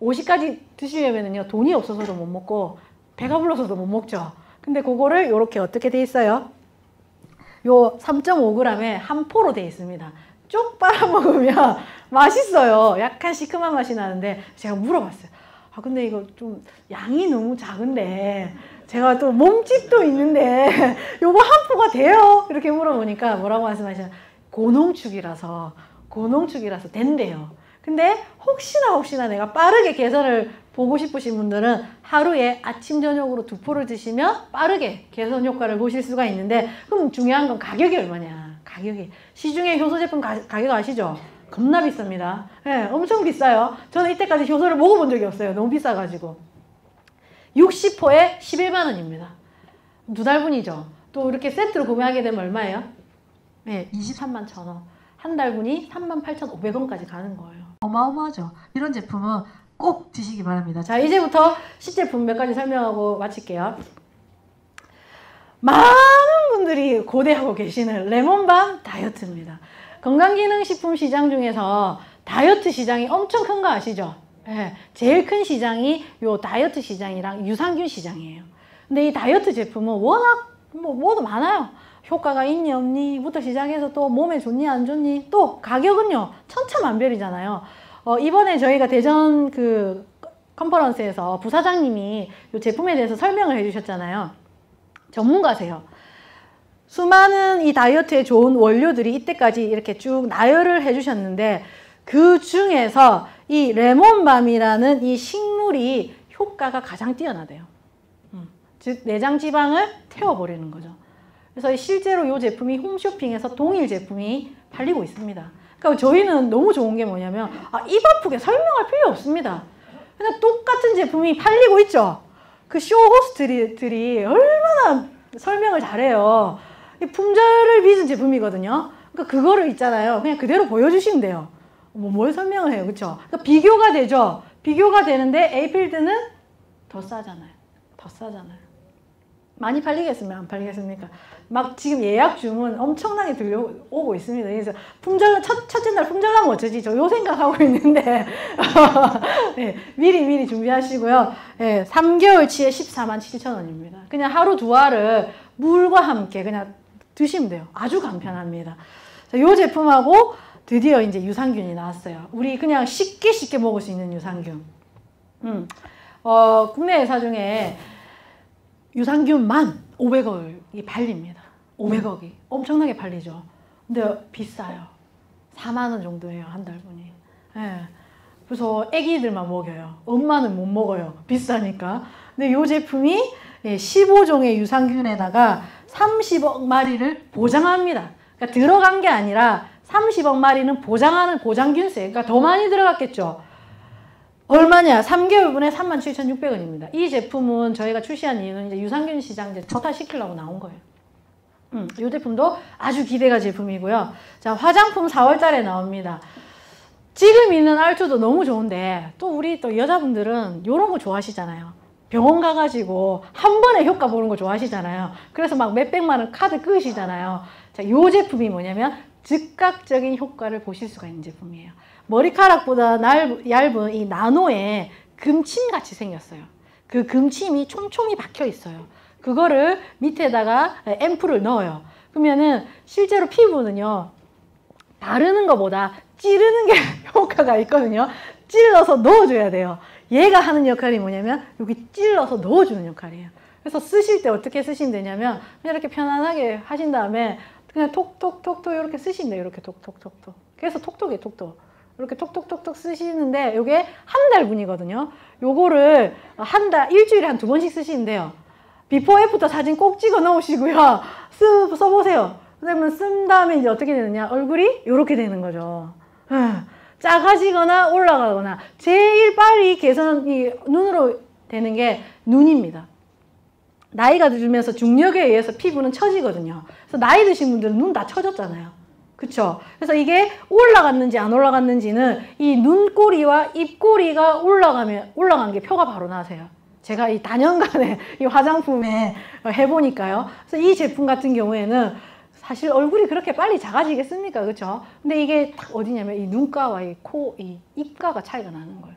Speaker 2: 50가지 드시려면요 돈이 없어서도 못 먹고 배가 불러서도 못 먹죠. 근데 그거를 이렇게 어떻게 돼 있어요? 요 3.5g에 한 포로 돼 있습니다. 쭉 빨아먹으면 맛있어요. 약간 시큼한 맛이 나는데 제가 물어봤어요. 아 근데 이거 좀 양이 너무 작은데 제가 또 몸집도 있는데 요거 한 포가 돼요? 이렇게 물어보니까 뭐라고 말씀하시냐, 고농축이라서 된대요. 근데 혹시나 내가 빠르게 개선을 보고 싶으신 분들은 하루에 아침 저녁으로 2포를 드시면 빠르게 개선 효과를 보실 수가 있는데, 그럼 중요한 건 가격이 얼마냐. 가격이 시중에 효소 제품 가격 아시죠? 겁나 비쌉니다. 네, 엄청 비싸요. 저는 이때까지 효소를 먹어본 적이 없어요. 너무 비싸가지고. 60포에 11만 원입니다. 2달분이죠. 또 이렇게 세트로 구매하게 되면 얼마예요? 네, 23만 1,000원. 한 달분이 38,500원까지 가는 거예요. 어마어마하죠. 이런 제품은 꼭 드시기 바랍니다. 자, 이제부터 시제품 몇 가지 설명하고 마칠게요. 많은 분들이 고대하고 계시는 레몬밤 다이어트입니다. 건강기능식품 시장 중에서 다이어트 시장이 엄청 큰 거 아시죠? 네, 제일 큰 시장이 요 다이어트 시장이랑 유산균 시장이에요. 근데 이 다이어트 제품은 워낙 뭐도 많아요. 효과가 있니 없니 부터 시작해서 또 몸에 좋니 안 좋니 또 가격은요 천차만별이잖아요. 이번에 저희가 대전 그 컨퍼런스에서 부사장님이 이 제품에 대해서 설명을 해주셨잖아요. 전문가세요. 수많은 이 다이어트에 좋은 원료들이 이때까지 이렇게 쭉 나열을 해주셨는데 그 중에서 이 레몬밤이라는 이 식물이 효과가 가장 뛰어나대요. 즉 내장 지방을 태워버리는 거죠. 그래서 실제로 이 제품이 홈쇼핑에서 동일 제품이 팔리고 있습니다. 그러니까 저희는 너무 좋은 게 뭐냐면 입 아프게 설명할 필요 없습니다. 그냥 똑같은 제품이 팔리고 있죠. 그 쇼 호스트들이 얼마나 설명을 잘해요. 품절을 빚은 제품이거든요. 그러니까 그거를 있잖아요. 그냥 그대로 보여주시면 돼요. 뭘 설명을 해요, 그렇죠? 그러니까 비교가 되죠. 비교가 되는데 에이필드는 더 싸잖아요. 더 싸잖아요. 많이 팔리겠습니까? 안 팔리겠습니까? 막 지금 예약 주문 엄청나게 들려오고 있습니다. 그래서 첫째 날 품절 나면 어쩌지? 저 요 생각하고 있는데 네, 미리 준비하시고요. 네, 3개월치에 147,000원입니다. 그냥 하루 두 알을 물과 함께 그냥 드시면 돼요. 아주 간편합니다. 자, 요 제품하고 드디어 이제 유산균이 나왔어요. 우리 그냥 쉽게 먹을 수 있는 유산균. 국내 회사 중에 유산균만 500억이 팔립니다. 500억이. 엄청나게 팔리죠. 근데 비싸요. 4만 원 정도예요. 한 달분이. 예. 그래서 애기들만 먹여요. 엄마는 못 먹어요. 비싸니까. 근데 이 제품이 15종의 유산균에다가 30억 마리를 보장합니다. 그러니까 들어간 게 아니라 30억 마리는 보장하는 보장균세. 그러니까 더 많이 들어갔겠죠. 얼마냐? 3개월분에 37,600원입니다. 이 제품은 저희가 출시한 이유는 이제 유산균 시장 이제 전파시키려고 나온 거예요. 이 제품도 아주 기대가 제품이고요. 자, 화장품 4월달에 나옵니다. 지금 있는 R2도 너무 좋은데 또 우리 또 여자분들은 이런 거 좋아하시잖아요. 병원 가가지고 한 번에 효과 보는 거 좋아하시잖아요. 그래서 막 몇백만 원 카드 끄시잖아요. 자, 이 제품이 뭐냐면 즉각적인 효과를 보실 수가 있는 제품이에요. 머리카락보다 얇은 이 나노에 금침같이 생겼어요. 그 금침이 촘촘히 박혀 있어요. 그거를 밑에다가 앰플을 넣어요. 그러면은 실제로 피부는요, 바르는 것보다 찌르는 게 효과가 있거든요. 찔러서 넣어줘야 돼요. 얘가 하는 역할이 뭐냐면 여기 찔러서 넣어주는 역할이에요. 그래서 쓰실 때 어떻게 쓰시면 되냐면 그냥 이렇게 편안하게 하신 다음에 그냥 톡톡톡톡 이렇게 쓰시면 돼요. 이렇게 톡톡톡톡. 그래서 톡톡이에요, 톡톡. 이렇게 톡톡톡톡 쓰시는데 요게 한 달분이거든요. 요거를 일주일에 한 2번씩 쓰시면 돼요. 비포 애프터 사진 꼭 찍어 넣으시고요. 써보세요. 그러면 쓴 다음에 이제 어떻게 되느냐. 얼굴이 요렇게 되는 거죠. 작아지거나 올라가거나. 제일 빨리 개선이 눈으로 되는 게 눈입니다. 나이가 들면서 중력에 의해서 피부는 처지거든요. 그래서 나이 드신 분들은 눈 다 처졌잖아요. 그쵸? 그래서 이게 올라갔는지 안 올라갔는지는 이 눈꼬리와 입꼬리가 올라간 게 표가 바로 나세요. 제가 이 단연간에 이 화장품에 해보니까요. 그래서 이 제품 같은 경우에는 사실 얼굴이 그렇게 빨리 작아지겠습니까? 그쵸? 근데 이게 딱 어디냐면 이 눈가와 이 코, 이 입가가 차이가 나는 거예요.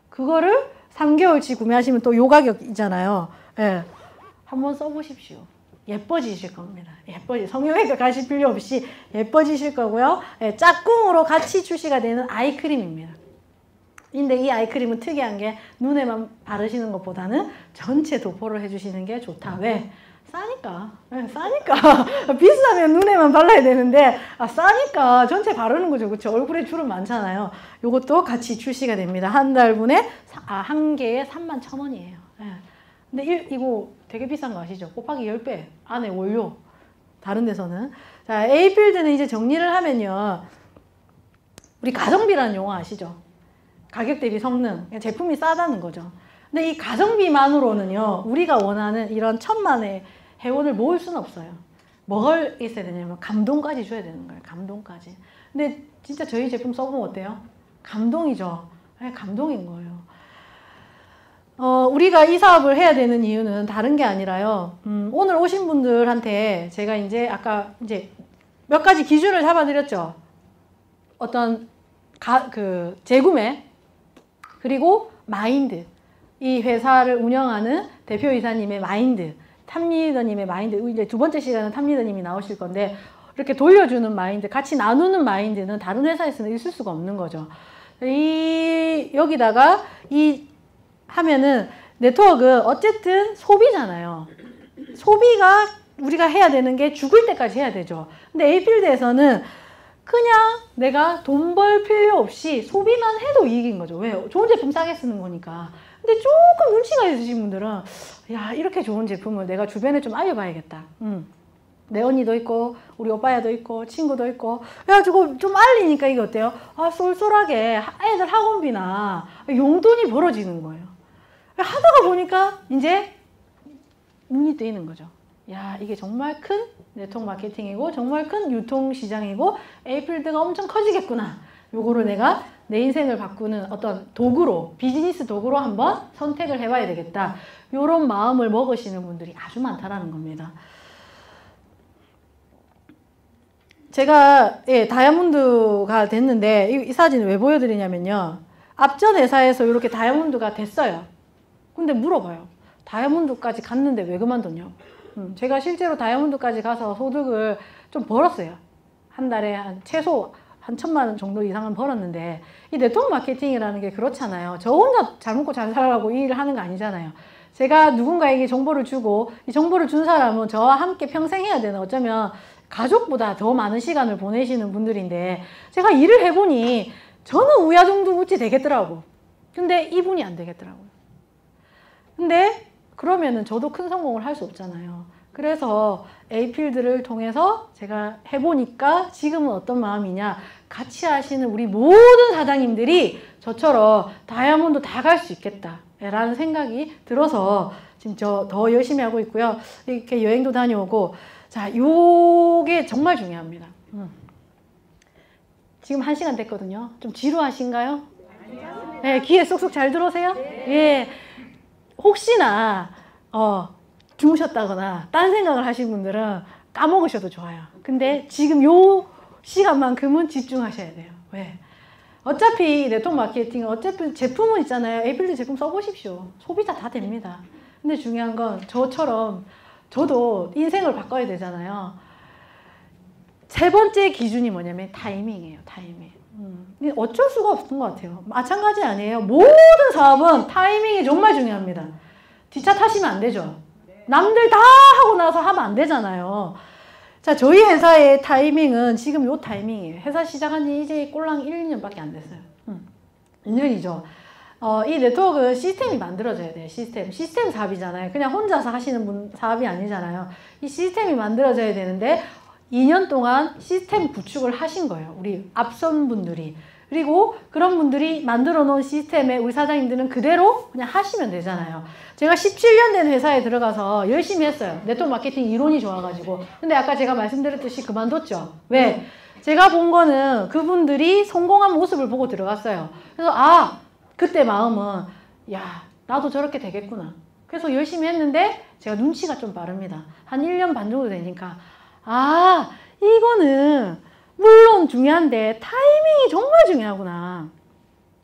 Speaker 2: 그거를 3개월치 구매하시면 또 요 가격이잖아요. 예. 한번 써보십시오. 예뻐지실 겁니다. 성형외과 가실 필요 없이 예뻐지실 거고요. 예, 짝꿍으로 같이 출시가 되는 아이크림입니다. 근데 이 아이크림은 특이한 게 눈에만 바르시는 것보다는 전체 도포를 해주시는 게 좋다. 왜? 싸니까. 네, 싸니까. 비싸면 눈에만 발라야 되는데 싸니까 전체 바르는 거죠. 그쵸? 얼굴에 주름 많잖아요. 요것도 같이 출시가 됩니다. 한 달분에 한 개에 31,000원이에요. 네. 근데 이거 되게 비싼 거 아시죠? 곱하기 10배 안에 원료. 다른 데서는. 자, 에이필드는 이제 정리를 하면요. 우리 가성비라는 용어 아시죠? 가격 대비 성능. 제품이 싸다는 거죠. 근데 이 가성비만으로는요. 우리가 원하는 이런 1,000만의 회원을 모을 수는 없어요. 뭐가 있어야 되냐면 감동까지 줘야 되는 거예요. 감동까지. 근데 진짜 저희 제품 써보면 어때요? 감동이죠. 네, 감동인 거예요. 우리가 이 사업을 해야 되는 이유는 다른 게 아니라요. 오늘 오신 분들한테 제가 이제 아까 이제 몇 가지 기준을 잡아드렸죠. 어떤 재구매, 그리고 마인드. 이 회사를 운영하는 대표이사님의 마인드, 탑리더님의 마인드. 이제 두 번째 시간은 탑리더님이 나오실 건데, 이렇게 돌려주는 마인드, 같이 나누는 마인드는 다른 회사에서는 있을 수가 없는 거죠. 여기다가 하면은 네트워크 어쨌든 소비잖아요. 소비가 우리가 해야 되는 게 죽을 때까지 해야 되죠. 근데 A필드에서는 그냥 내가 돈 벌 필요 없이 소비만 해도 이익인 거죠. 왜? 좋은 제품 싸게 쓰는 거니까. 근데 조금 눈치가 있으신 분들은 야, 이렇게 좋은 제품을 내가 주변에 좀 알려봐야겠다. 내 언니도 있고 우리 오빠야도 있고 친구도 있고 그래가지고 좀 알리니까 이게 어때요? 아, 쏠쏠하게 애들 학원비나 용돈이 벌어지는 거예요. 하다가 보니까 이제 눈이 뜨이는 거죠. 야, 이게 정말 큰 네트워크 마케팅이고 정말 큰 유통시장이고 A필드가 엄청 커지겠구나. 요거를 내가 내 인생을 바꾸는 어떤 도구로, 비즈니스 도구로 한번 선택을 해봐야 되겠다. 요런 마음을 먹으시는 분들이 아주 많다라는 겁니다. 제가 다이아몬드가 됐는데 이 사진을 왜 보여드리냐면요. 앞전 회사에서 이렇게 다이아몬드가 됐어요. 근데 물어봐요. 다이아몬드까지 갔는데 왜 그만뒀냐? 제가 실제로 다이아몬드까지 가서 소득을 좀 벌었어요. 한 달에 최소 한 1,000만 원 정도 이상은 벌었는데 이 네트워크 마케팅이라는 게 그렇잖아요. 저 혼자 잘 먹고 잘 살라고 이 일을 하는 거 아니잖아요. 제가 누군가에게 정보를 주고 이 정보를 준 사람은 저와 함께 평생 해야 되는, 어쩌면 가족보다 더 많은 시간을 보내시는 분들인데 제가 일을 해보니 저는 우야정도무치 되겠더라고. 근데 이분이 안 되겠더라고요. 근데 그러면은 저도 큰 성공을 할 수 없잖아요. 그래서 A필드를 통해서 제가 해보니까 지금은 어떤 마음이냐. 같이 하시는 우리 모든 사장님들이 저처럼 다이아몬드 다 갈 수 있겠다 라는 생각이 들어서 지금 저 더 열심히 하고 있고요. 이렇게 여행도 다녀오고. 자, 요게 정말 중요합니다. 지금 1시간 됐거든요. 좀 지루하신가요? 네, 귀에 쏙쏙 잘 들어오세요? 네. 예. 혹시나 주무셨다거나 딴 생각을 하신 분들은 까먹으셔도 좋아요. 근데 지금 요 시간만큼은 집중하셔야 돼요. 왜? 어차피 네트워크 마케팅, 어차피 제품은 있잖아요. A필드 제품 써보십시오. 소비자 다 됩니다. 근데 중요한 건 저처럼 저도 인생을 바꿔야 되잖아요. 세 번째 기준이 뭐냐면 타이밍이에요. 타이밍. 어쩔 수가 없는 것 같아요. 마찬가지 아니에요. 모든 사업은 타이밍이 정말 중요합니다. 뒷차 타시면 안 되죠. 남들 다 하고 나서 하면 안 되잖아요. 자, 저희 회사의 타이밍은 지금 요 타이밍이에요. 회사 시작한 지 이제 꼴랑 1년밖에 안 됐어요. 1년이죠. 이 네트워크 시스템이 만들어져야 돼요. 시스템 사업이잖아요. 그냥 혼자서 하시는 분 사업이 아니잖아요. 이 시스템이 만들어져야 되는데 2년 동안 시스템 구축을 하신 거예요. 우리 앞선 분들이. 그리고 그런 분들이 만들어 놓은 시스템에 우리 사장님들은 그대로 그냥 하시면 되잖아요. 제가 17년 된 회사에 들어가서 열심히 했어요. 네트워크 마케팅 이론이 좋아가지고. 근데 아까 제가 말씀드렸듯이 그만뒀죠. 왜? 제가 본 거는 그분들이 성공한 모습을 보고 들어갔어요. 그래서 그때 마음은 야, 나도 저렇게 되겠구나. 그래서 열심히 했는데 제가 눈치가 좀 빠릅니다. 한 1년 반 정도 되니까 이거는 물론 중요한데 타이밍이 정말 중요하구나.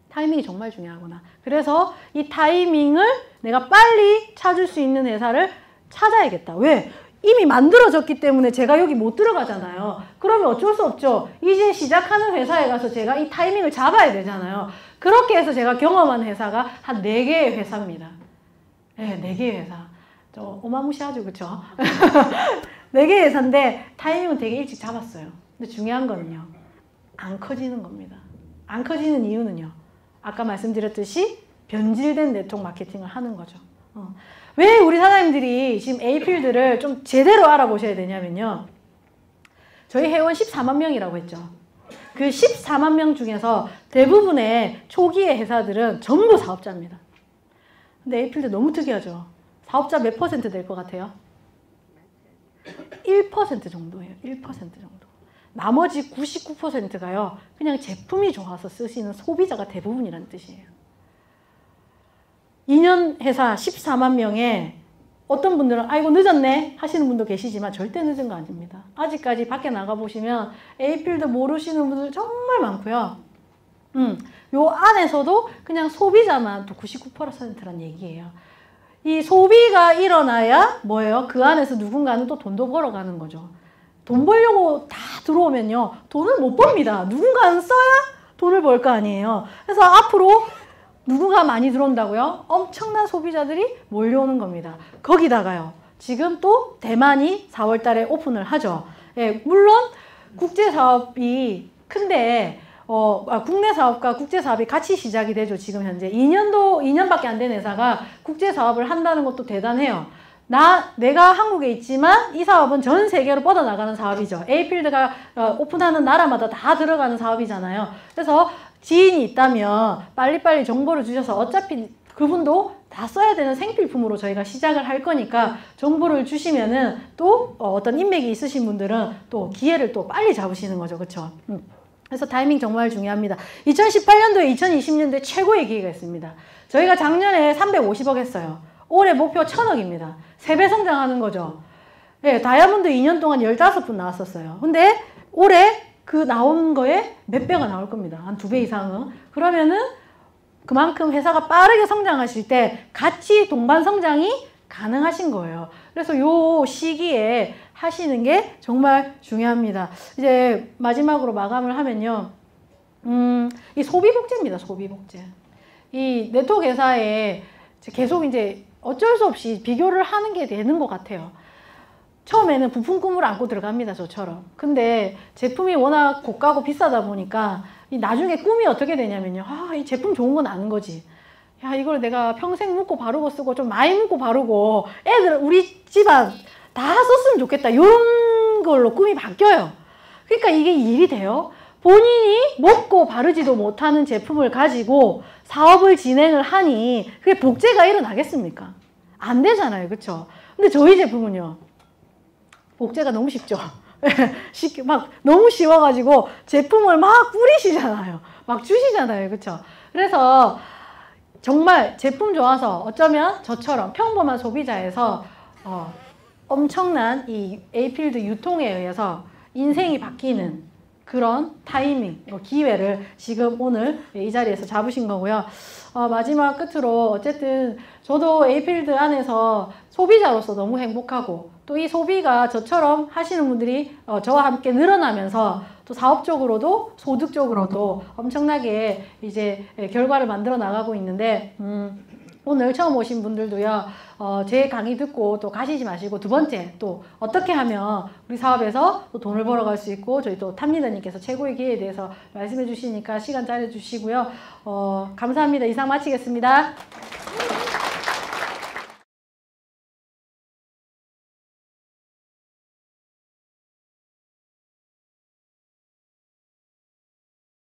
Speaker 2: 타이밍이 정말 중요하구나. 그래서 이 타이밍을 내가 빨리 찾을 수 있는 회사를 찾아야겠다. 왜? 이미 만들어졌기 때문에 제가 여기 못 들어가잖아요. 그러면 어쩔 수 없죠. 이제 시작하는 회사에 가서 제가 이 타이밍을 잡아야 되잖아요. 그렇게 해서 제가 경험한 회사가 한 4개의 회사입니다. 네, 4개의 회사. 저 어마무시하죠, 그쵸? 4개의 회사인데 타이밍은 되게 일찍 잡았어요. 근데 중요한 거는요, 안 커지는 겁니다. 안 커지는 이유는요, 아까 말씀드렸듯이 변질된 네트워크 마케팅을 하는 거죠. 왜 우리 사장님들이 지금 A필드를 좀 제대로 알아보셔야 되냐면요, 저희 회원 14만 명이라고 했죠. 그 14만 명 중에서 대부분의 초기의 회사들은 전부 사업자입니다. 근데 A필드 너무 특이하죠. 사업자 몇 퍼센트 될 것 같아요? 1% 정도예요. 1% 정도. 나머지 99%가요. 그냥 제품이 좋아서 쓰시는 소비자가 대부분이라는 뜻이에요. 2년 회사 14만 명에 어떤 분들은 아이고 늦었네 하시는 분도 계시지만 절대 늦은 거 아닙니다. 아직까지 밖에 나가보시면 A필드 모르시는 분들 정말 많고요. 요 안에서도 그냥 소비자만 또 99%란 얘기예요. 이 소비가 일어나야 뭐예요? 그 안에서 누군가는 또 돈도 벌어가는 거죠. 돈 벌려고 다 들어오면요. 돈을 못 법니다. 누군가는 써야 돈을 벌 거 아니에요. 그래서 앞으로 누구가 많이 들어온다고요? 엄청난 소비자들이 몰려오는 겁니다. 거기다가요. 지금 또 대만이 4월 달에 오픈을 하죠. 예, 물론 국제 사업이 큰데 국내 사업과 국제 사업이 같이 시작이 되죠. 지금 현재 2년밖에 안 된 회사가 국제 사업을 한다는 것도 대단해요. 내가 한국에 있지만 이 사업은 전 세계로 뻗어나가는 사업이죠. A필드가 오픈하는 나라마다 다 들어가는 사업이잖아요. 그래서 지인이 있다면 빨리빨리 정보를 주셔서 어차피 그분도 다 써야 되는 생필품으로 저희가 시작을 할 거니까 정보를 주시면은 또 어떤 인맥이 있으신 분들은 또 기회를 또 빨리 잡으시는 거죠. 그렇죠? 그래서 타이밍 정말 중요합니다. 2018년도에 2020년도에 최고의 기회가 있습니다. 저희가 작년에 350억 했어요. 올해 목표 1000억입니다. 3배 성장하는 거죠. 네, 다이아몬드 2년 동안 15분 나왔었어요. 근데 올해 그 나온 거에 몇 배가 나올 겁니다. 한 2배 이상은. 그러면은 그만큼 회사가 빠르게 성장하실 때 같이 동반 성장이 가능하신 거예요. 그래서 요 시기에 하시는 게 정말 중요합니다. 이제 마지막으로 마감을 하면요. 이 소비복제입니다. 소비복제. 이 네트워크 회사에 계속 이제 어쩔 수 없이 비교를 하는 게 되는 것 같아요. 처음에는 부품 꿈을 안고 들어갑니다. 저처럼. 근데 제품이 워낙 고가고 비싸다 보니까 나중에 꿈이 어떻게 되냐면요. 이 제품 좋은 건 아는 거지. 야, 이걸 내가 평생 묻고 바르고 쓰고 좀 많이 묻고 바르고 애들 우리 집안 다 썼으면 좋겠다. 이런 걸로 꿈이 바뀌어요. 그러니까 이게 일이 돼요. 본인이 먹고 바르지도 못하는 제품을 가지고 사업을 진행을 하니 그게 복제가 일어나겠습니까? 안 되잖아요. 그렇죠? 근데 저희 제품은요. 복제가 너무 쉽죠. 막 너무 쉬워가지고 제품을 막 뿌리시잖아요. 막 주시잖아요. 그렇죠? 그래서 정말 제품 좋아서 어쩌면 저처럼 평범한 소비자에서 엄청난 이 A필드 유통에 의해서 인생이 바뀌는 그런 타이밍, 기회를 지금 오늘 이 자리에서 잡으신 거고요. 마지막 끝으로 어쨌든 저도 A필드 안에서 소비자로서 너무 행복하고 또 이 소비가 저처럼 하시는 분들이 저와 함께 늘어나면서 또 사업적으로도 소득적으로도 엄청나게 이제 결과를 만들어 나가고 있는데 오늘 처음 오신 분들도요, 제 강의 듣고 또 가시지 마시고 두 번째 또 어떻게 하면 우리 사업에서 또 돈을 벌어갈 수 있고 저희 또 탑리더님께서 최고의 기회에 대해서 말씀해 주시니까 시간 짜내 주시고요. 감사합니다. 이상 마치겠습니다.